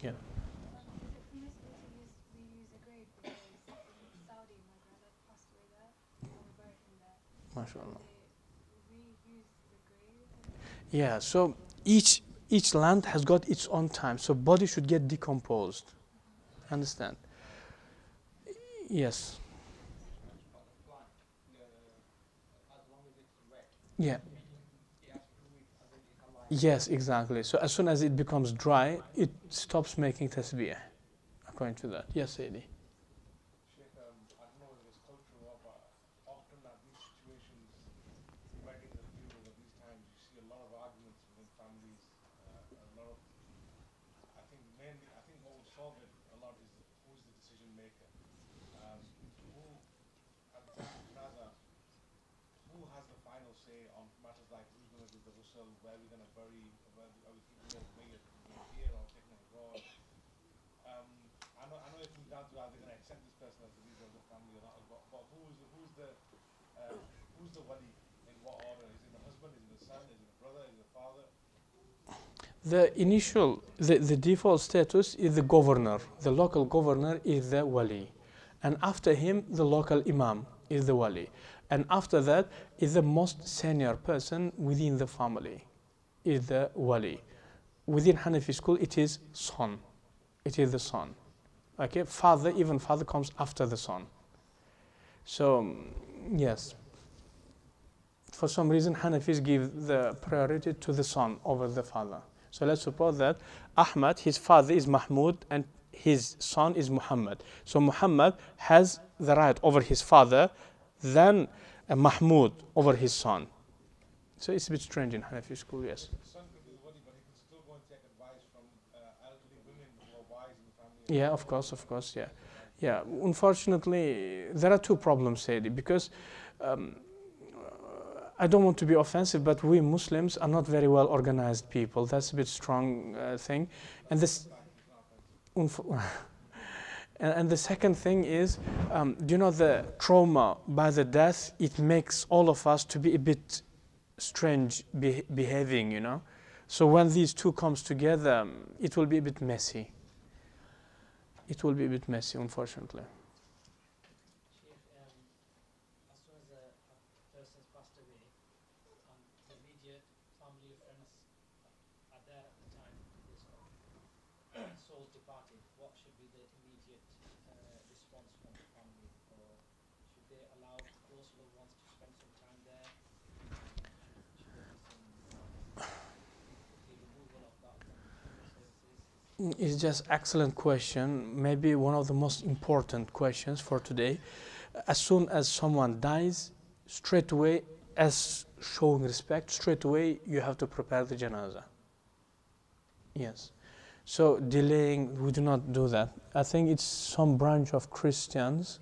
Yeah. Is it permissible to reuse a grave because in Saudi my granddad passed away there and we're buried in there. MashaAllah. They reuse the grave. Yeah, so each land has got its own time. So body should get decomposed. Understand? Yes. As long as it's wet. Yeah. It has to do it as in it's alive. Yes, exactly. So as soon as it becomes dry, it stops making tasbih. According to that. Yes, Sadie. Sheikh, I don't know whether it's cultural, but often at these situations, weddings and funerals at these times, you see a lot of arguments within families. A lot of, I think what would solve it a lot is who's the decision maker. Who, at the time of janaza, who has the final say on matters like who's going to do the ghusl, where we're going to bury, are we keeping the mayyit here or taking it abroad? I know it comes down to are they going to accept this person as the leader of the family or not, but who's the wali in what order? Is it the husband? Is it the son? Is it the brother? Is it the father? The default status is the governor. The local governor is the wali. And after him, the local imam is the wali. And after that is the most senior person within the family, is the wali. Within Hanafi school, it is son. It is the son. Okay, even father comes after the son. So, yes. For some reason, Hanafis give the priority to the son over the father. So let's suppose that Ahmad, his father is Mahmud and his son is Muhammad. So Muhammad has the right over his father, then Mahmud over his son. So it's a bit strange in Hanafi school, yes. The son could be the wali, but he can still go and take advice from elderly women who are wise in the family. Yeah, of course, yeah. Yeah, unfortunately, there are two problems, Sadie, because I don't want to be offensive, but we Muslims are not very well organized people. That's a bit strong thing. And this, and the second thing is, the trauma by the death, it makes all of us to be a bit strange behaving, So when these two comes together, it will be a bit messy. It will be a bit messy, unfortunately. Chief, as soon as a person's passed away, the immediate family or friends are there at the time this soul departed, what should be the immediate response from the family? Or should they allow close loved ones to spend some time there? Should there be some the removal of that from the services? It's just excellent question. Maybe one of the most important questions for today. As soon as someone dies, straight away, as showing respect, straight away you have to prepare the janazah. Yes. So delaying, we do not do that. I think it's some branch of Christians,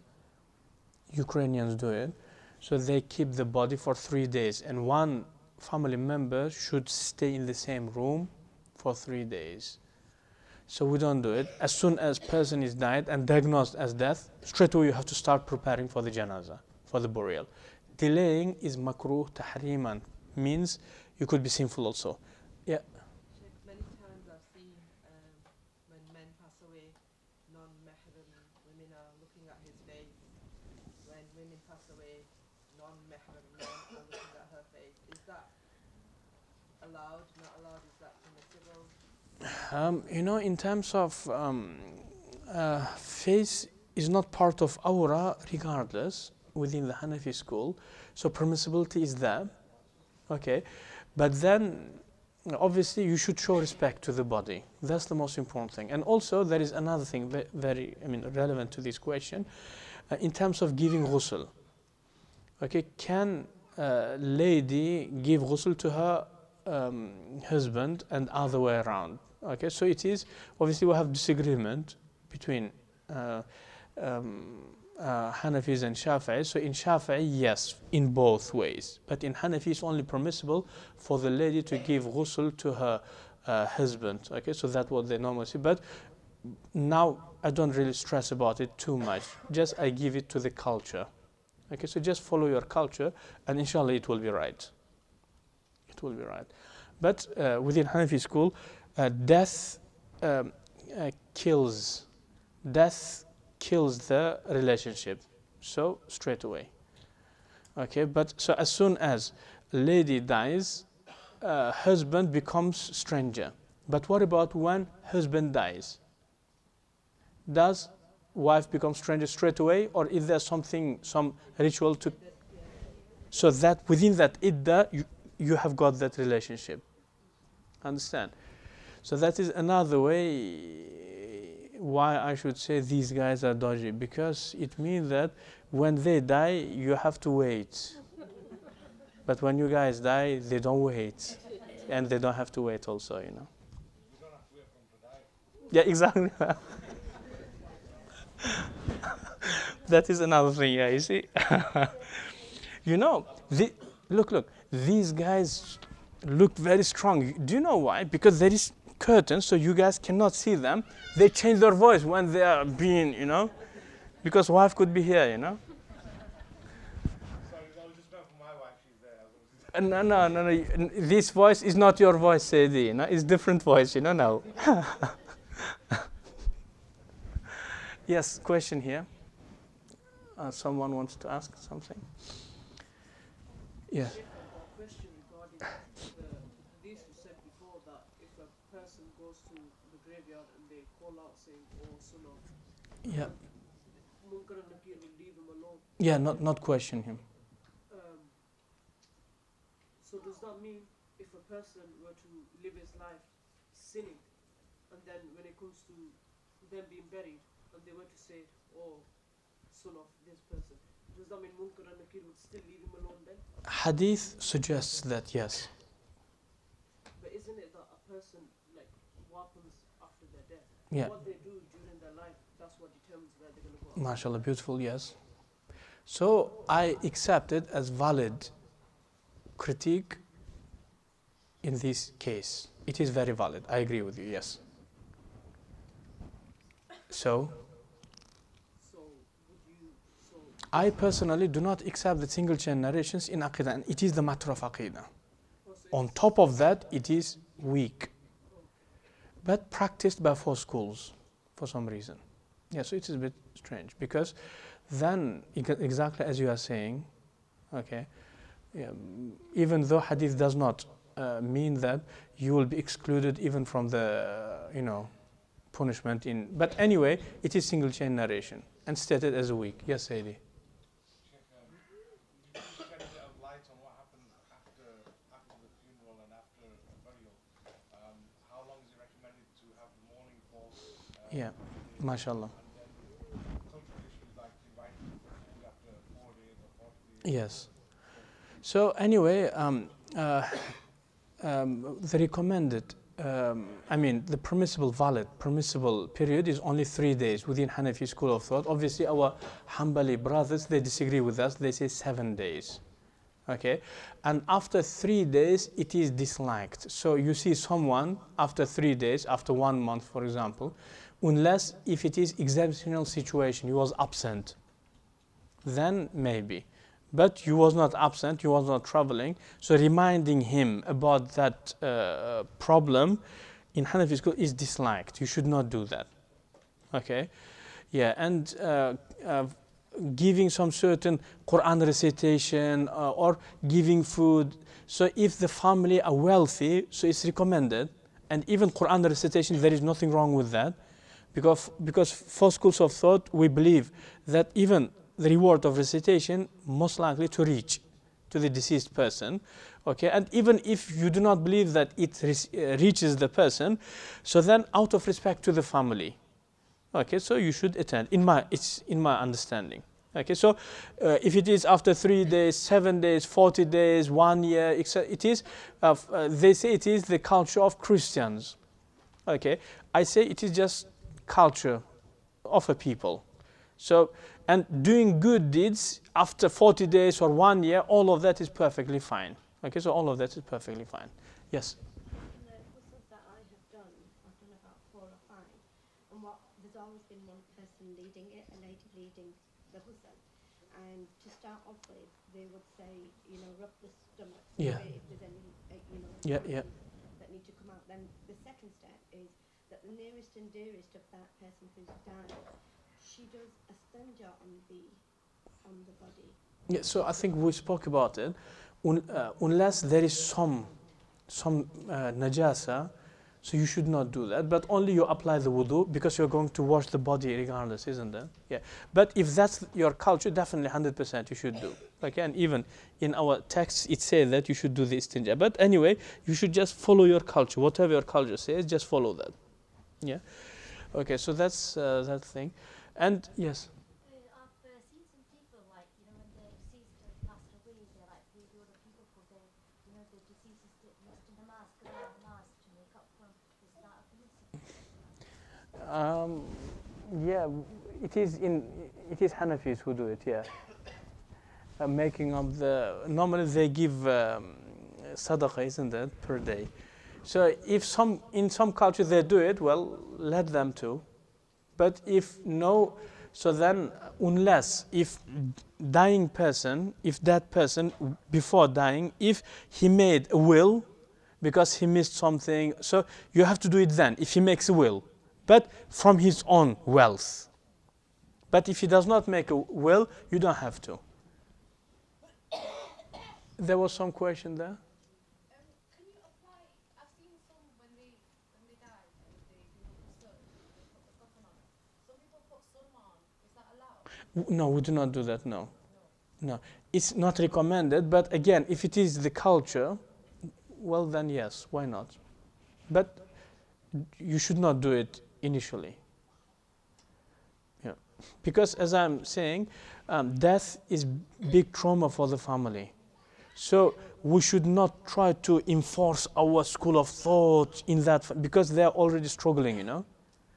Ukrainians do it. So they keep the body for 3 days, and one family member should stay in the same room for 3 days. So we don't do it. As soon as person is died and diagnosed as death, straight away you have to start preparing for the janazah, for the burial. Delaying is makruh tahriman, means you could be sinful also. Yeah. Sheikh, many times I've seen when men pass away, non-mahram women are looking at his face. When women pass away, non-mahram men are looking at her face. Is that allowed, not allowed? Is that permissible? In terms of face is not part of aura regardless within the Hanafi school, so permissibility is there, okay, but then obviously you should show respect to the body. That's the most important thing. And also there is another thing very relevant to this question, in terms of giving ghusl. Okay, can a lady give ghusl to her husband and other way around? Okay, so it is obviously we have disagreement between Hanafis and Shafi'is. So in Shafi'i, yes, in both ways, but in Hanafi it's only permissible for the lady to give ghusl to her husband. Okay, so that's what they normally say. But now I don't really stress about it too much. Just I give it to the culture. Okay, so just follow your culture, and inshallah it will be right. It will be right. But within Hanafi school, death kills the relationship, so straight away. Okay, but so as soon as lady dies, husband becomes stranger. But what about when husband dies? Does wife become stranger straight away, or is there some ritual to? So that within that idda, you have got that relationship. Understand? So that is another way why I should say these guys are dodgy, because it means that when they die, you have to wait. But when you guys die, they don't wait. And they don't have to wait also, You don't have to wait for them to die. Yeah, exactly. That is another thing, yeah, you see. Look, these guys look very strong. Do you know why? Because there is curtains, so you guys cannot see them. They change their voice when they are being, because wife could be here, Sorry, that was just meant for my wife. She's there. No. This voice is not your voice, Sayyidi. It's different voice, now. Yes, question here. Someone wants to ask something. Yes. A question regarding the hadith you said before, that if a person goes to the graveyard and they call out saying, "Oh, son of," Yeah. Munkar and Nakir will leave him alone. Yeah, not question him. So does that mean if a person were to live his life sinning, and then when it comes to them being buried, and they were to say, "Oh, son of this person," does that mean Munkar and Nakir would still leave him alone then? Hadith suggests that, yes. But isn't it that a person, like, what happens after their death? Yeah. What they do during their life, that's what determines where they're going to go. MashaAllah, beautiful, yes. So I accept it as valid critique in this case. It is very valid. I agree with you, yes. So I personally do not accept the single chain narrations in Aqidah, and it is the matter of Aqidah. On top of that, it is weak, but practiced by 4 schools for some reason. Yeah, so it is a bit strange, because then, exactly as you are saying, okay, even though hadith does not mean that you will be excluded even from the, punishment but anyway, it is single chain narration and stated as a weak. Yes, Sayyidi. Yeah, mashallah. Yes. So anyway, the recommended, the permissible period is only 3 days within Hanafi school of thought. Obviously, our Hanbali brothers, they disagree with us. They say 7 days. Okay, and after 3 days it is disliked. So you see someone after 3 days, after 1 month for example, unless if it is exceptional situation, he was absent, then maybe. But you was not absent, you was not traveling, so reminding him about that problem in Hanafi school is disliked. You should not do that. Okay, yeah, and giving some certain Quran recitation or giving food. So if the family are wealthy, so it's recommended. And even Quran recitation, there is nothing wrong with that, because for schools of thought, we believe that even the reward of recitation most likely to reach to the deceased person. Okay, and even if you do not believe that it reaches the person, so then out of respect to the family, okay, so you should attend. It's in my understanding. Okay, so if it is after 3 days, 7 days, 40 days, 1 year, it is. They say it is the culture of Christians. Okay, I say it is just culture of a people. So, and doing good deeds after 40 days or 1 year, all of that is perfectly fine. Okay, so all of that is perfectly fine. Yes. The ghusls that I have done, I've done about 4 or 5, and there's always been one person leading it, a lady leading the ghusl. And to start off with, they would say, rub the stomach, Yeah. if there's any, Yeah. that need to come out. Then the second step is that the nearest and dearest of that person who's died, she does a stanja on the body. Yeah, so I think we spoke about it. Unless there is some najasa, so you should not do that. But only you apply the wudu, because you're going to wash the body regardless, isn't it? Yeah. But if that's your culture, definitely 100% you should do. Okay, and even in our text it says that you should do the istinja. But anyway, you should just follow your culture. Whatever your culture says, just follow that. Yeah. Okay, so that's that thing. And yes. I've seen some people, like, when the deceased has passed away, they like pay the other people for the deceased is next to the mask, and they have the mask to make up for. Is that a permissible? Yeah, it is Hanafis who do it. Yeah, making up normally they give sadaqah, isn't it, per day. So if in some cultures they do it, well, let them to. But if no, so then unless if that person before dying, if he made a will because he missed something, so you have to do it then if he makes a will, but from his own wealth. But if he does not make a will, you don't have to. There was some question there. Can you apply? I've seen some when they die and they do the sun, they put the cotton on. Some people put sun on. Is that allowed? No, we do not do that. No, it's not recommended. But again, if it is the culture, well then yes, why not? But you should not do it initially. Yeah, because as I'm saying, death is big trauma for the family. So we should not try to enforce our school of thought in that, because they are already struggling,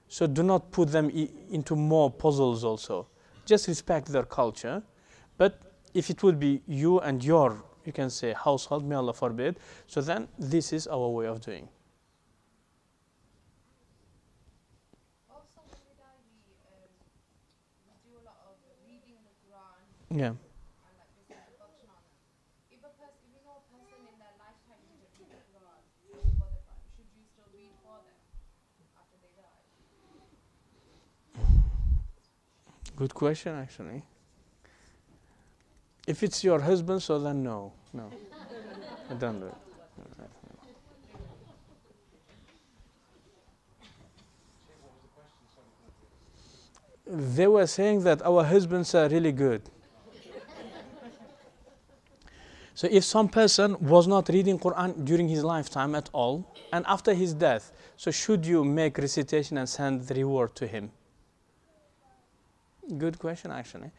So do not put them into more puzzles also. Just respect their culture. But if it would be you and your, you can say, household, may Allah forbid, so then this is our way of doing. Also, when we die, we do a lot of reading the Quran. Yeah. And like this introduction on it. If you know a person in their lifetime didn't read the Quran, should you still read for them after they die? Good question, actually. If it's your husband, so then no. I don't do it. They were saying that our husbands are really good. So if some person was not reading Quran during his lifetime at all, and after his death, so should you make recitation and send the reward to him? Good question, actually.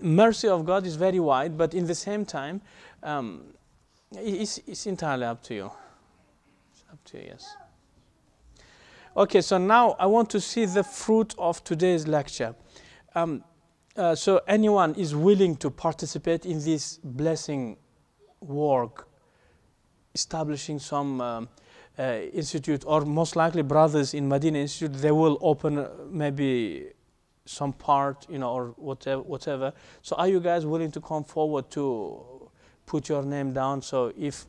Mercy of God is very wide, but in the same time, it's entirely up to you. It's up to you, yes. Okay, so now I want to see the fruit of today's lecture. So anyone is willing to participate in this blessing work establishing some institute, or most likely brothers in Madina Institute, they will open maybe some part, or whatever. So are you guys willing to come forward to put your name down? So if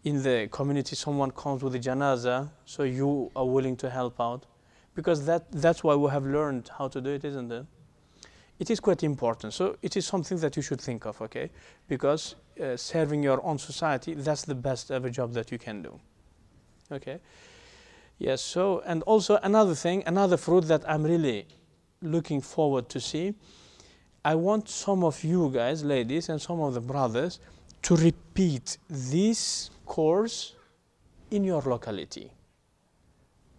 in the community someone comes with a janaza, so you are willing to help out? Because that's why we have learned how to do it, isn't it? It is quite important. So it is something that you should think of, okay? Because serving your own society, that's the best ever job that you can do. Okay? Yes, so, and also another thing, another fruit that I'm really looking forward to see, I want some of you guys, ladies, and some of the brothers to repeat this course in your locality,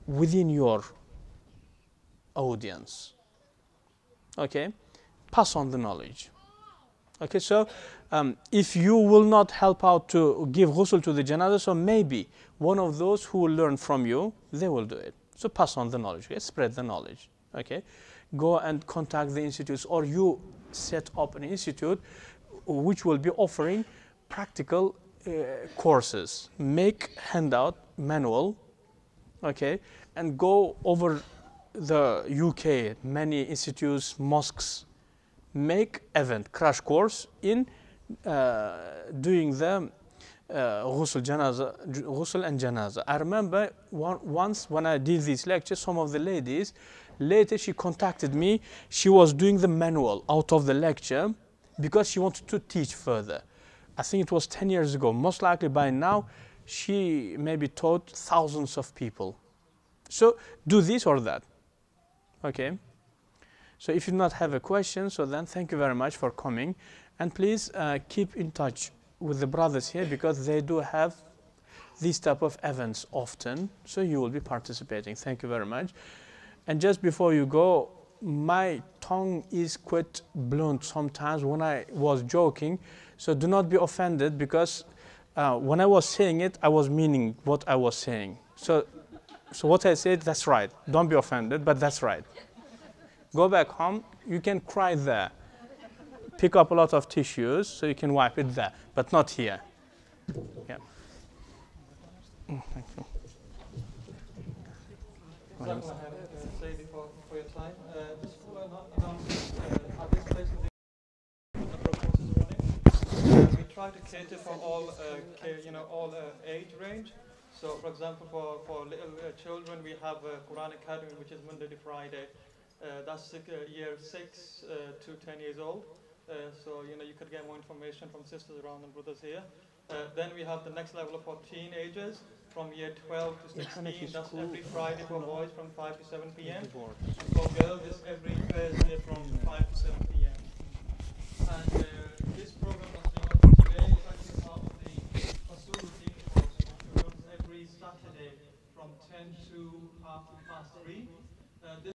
within your audience. Okay? Pass on the knowledge. Okay, so if you will not help out to give ghusl to the janazah, so maybe one of those who will learn from you, they will do it. So pass on the knowledge, okay? Spread the knowledge, okay? Go and contact the institutes, or you set up an institute which will be offering practical courses. Make handout manual, okay? And go over the UK, many institutes, mosques, make event, crash course in doing the ghusl and janaza. I remember once when I did this lecture, some of the ladies, later she contacted me, she was doing the manual out of the lecture because she wanted to teach further. I think it was 10 years ago. Most likely by now, she maybe taught thousands of people. So do this or that, okay? So if you do not have a question, so then thank you very much for coming. And please keep in touch with the brothers here, because they do have these type of events often. So you will be participating. Thank you very much. And just before you go, my tongue is quite blunt sometimes when I was joking. So do not be offended, because when I was saying it, I was meaning what I was saying. So what I said, that's right. Don't be offended, but that's right. Go back home, you can cry there. Pick up a lot of tissues so you can wipe it there, but not here. Yeah. Thank you. I have to say before for your time, just for at this place the number of courses running. We try to cater for all, all age range. So, for example, for little children, we have a Quran Academy, which is Monday to Friday. That's year 6 to 10 years old. So, you could get more information from sisters around and brothers here. Then we have the next level for teenagers from year 12 to 16. That's every Friday for boys from 5 to 7 p.m. And for girls, it's every Thursday from 5 to 7 p.m. And this program that's being offered today is actually part of the Rasul routine course, which runs every Saturday from 10 to 3:30.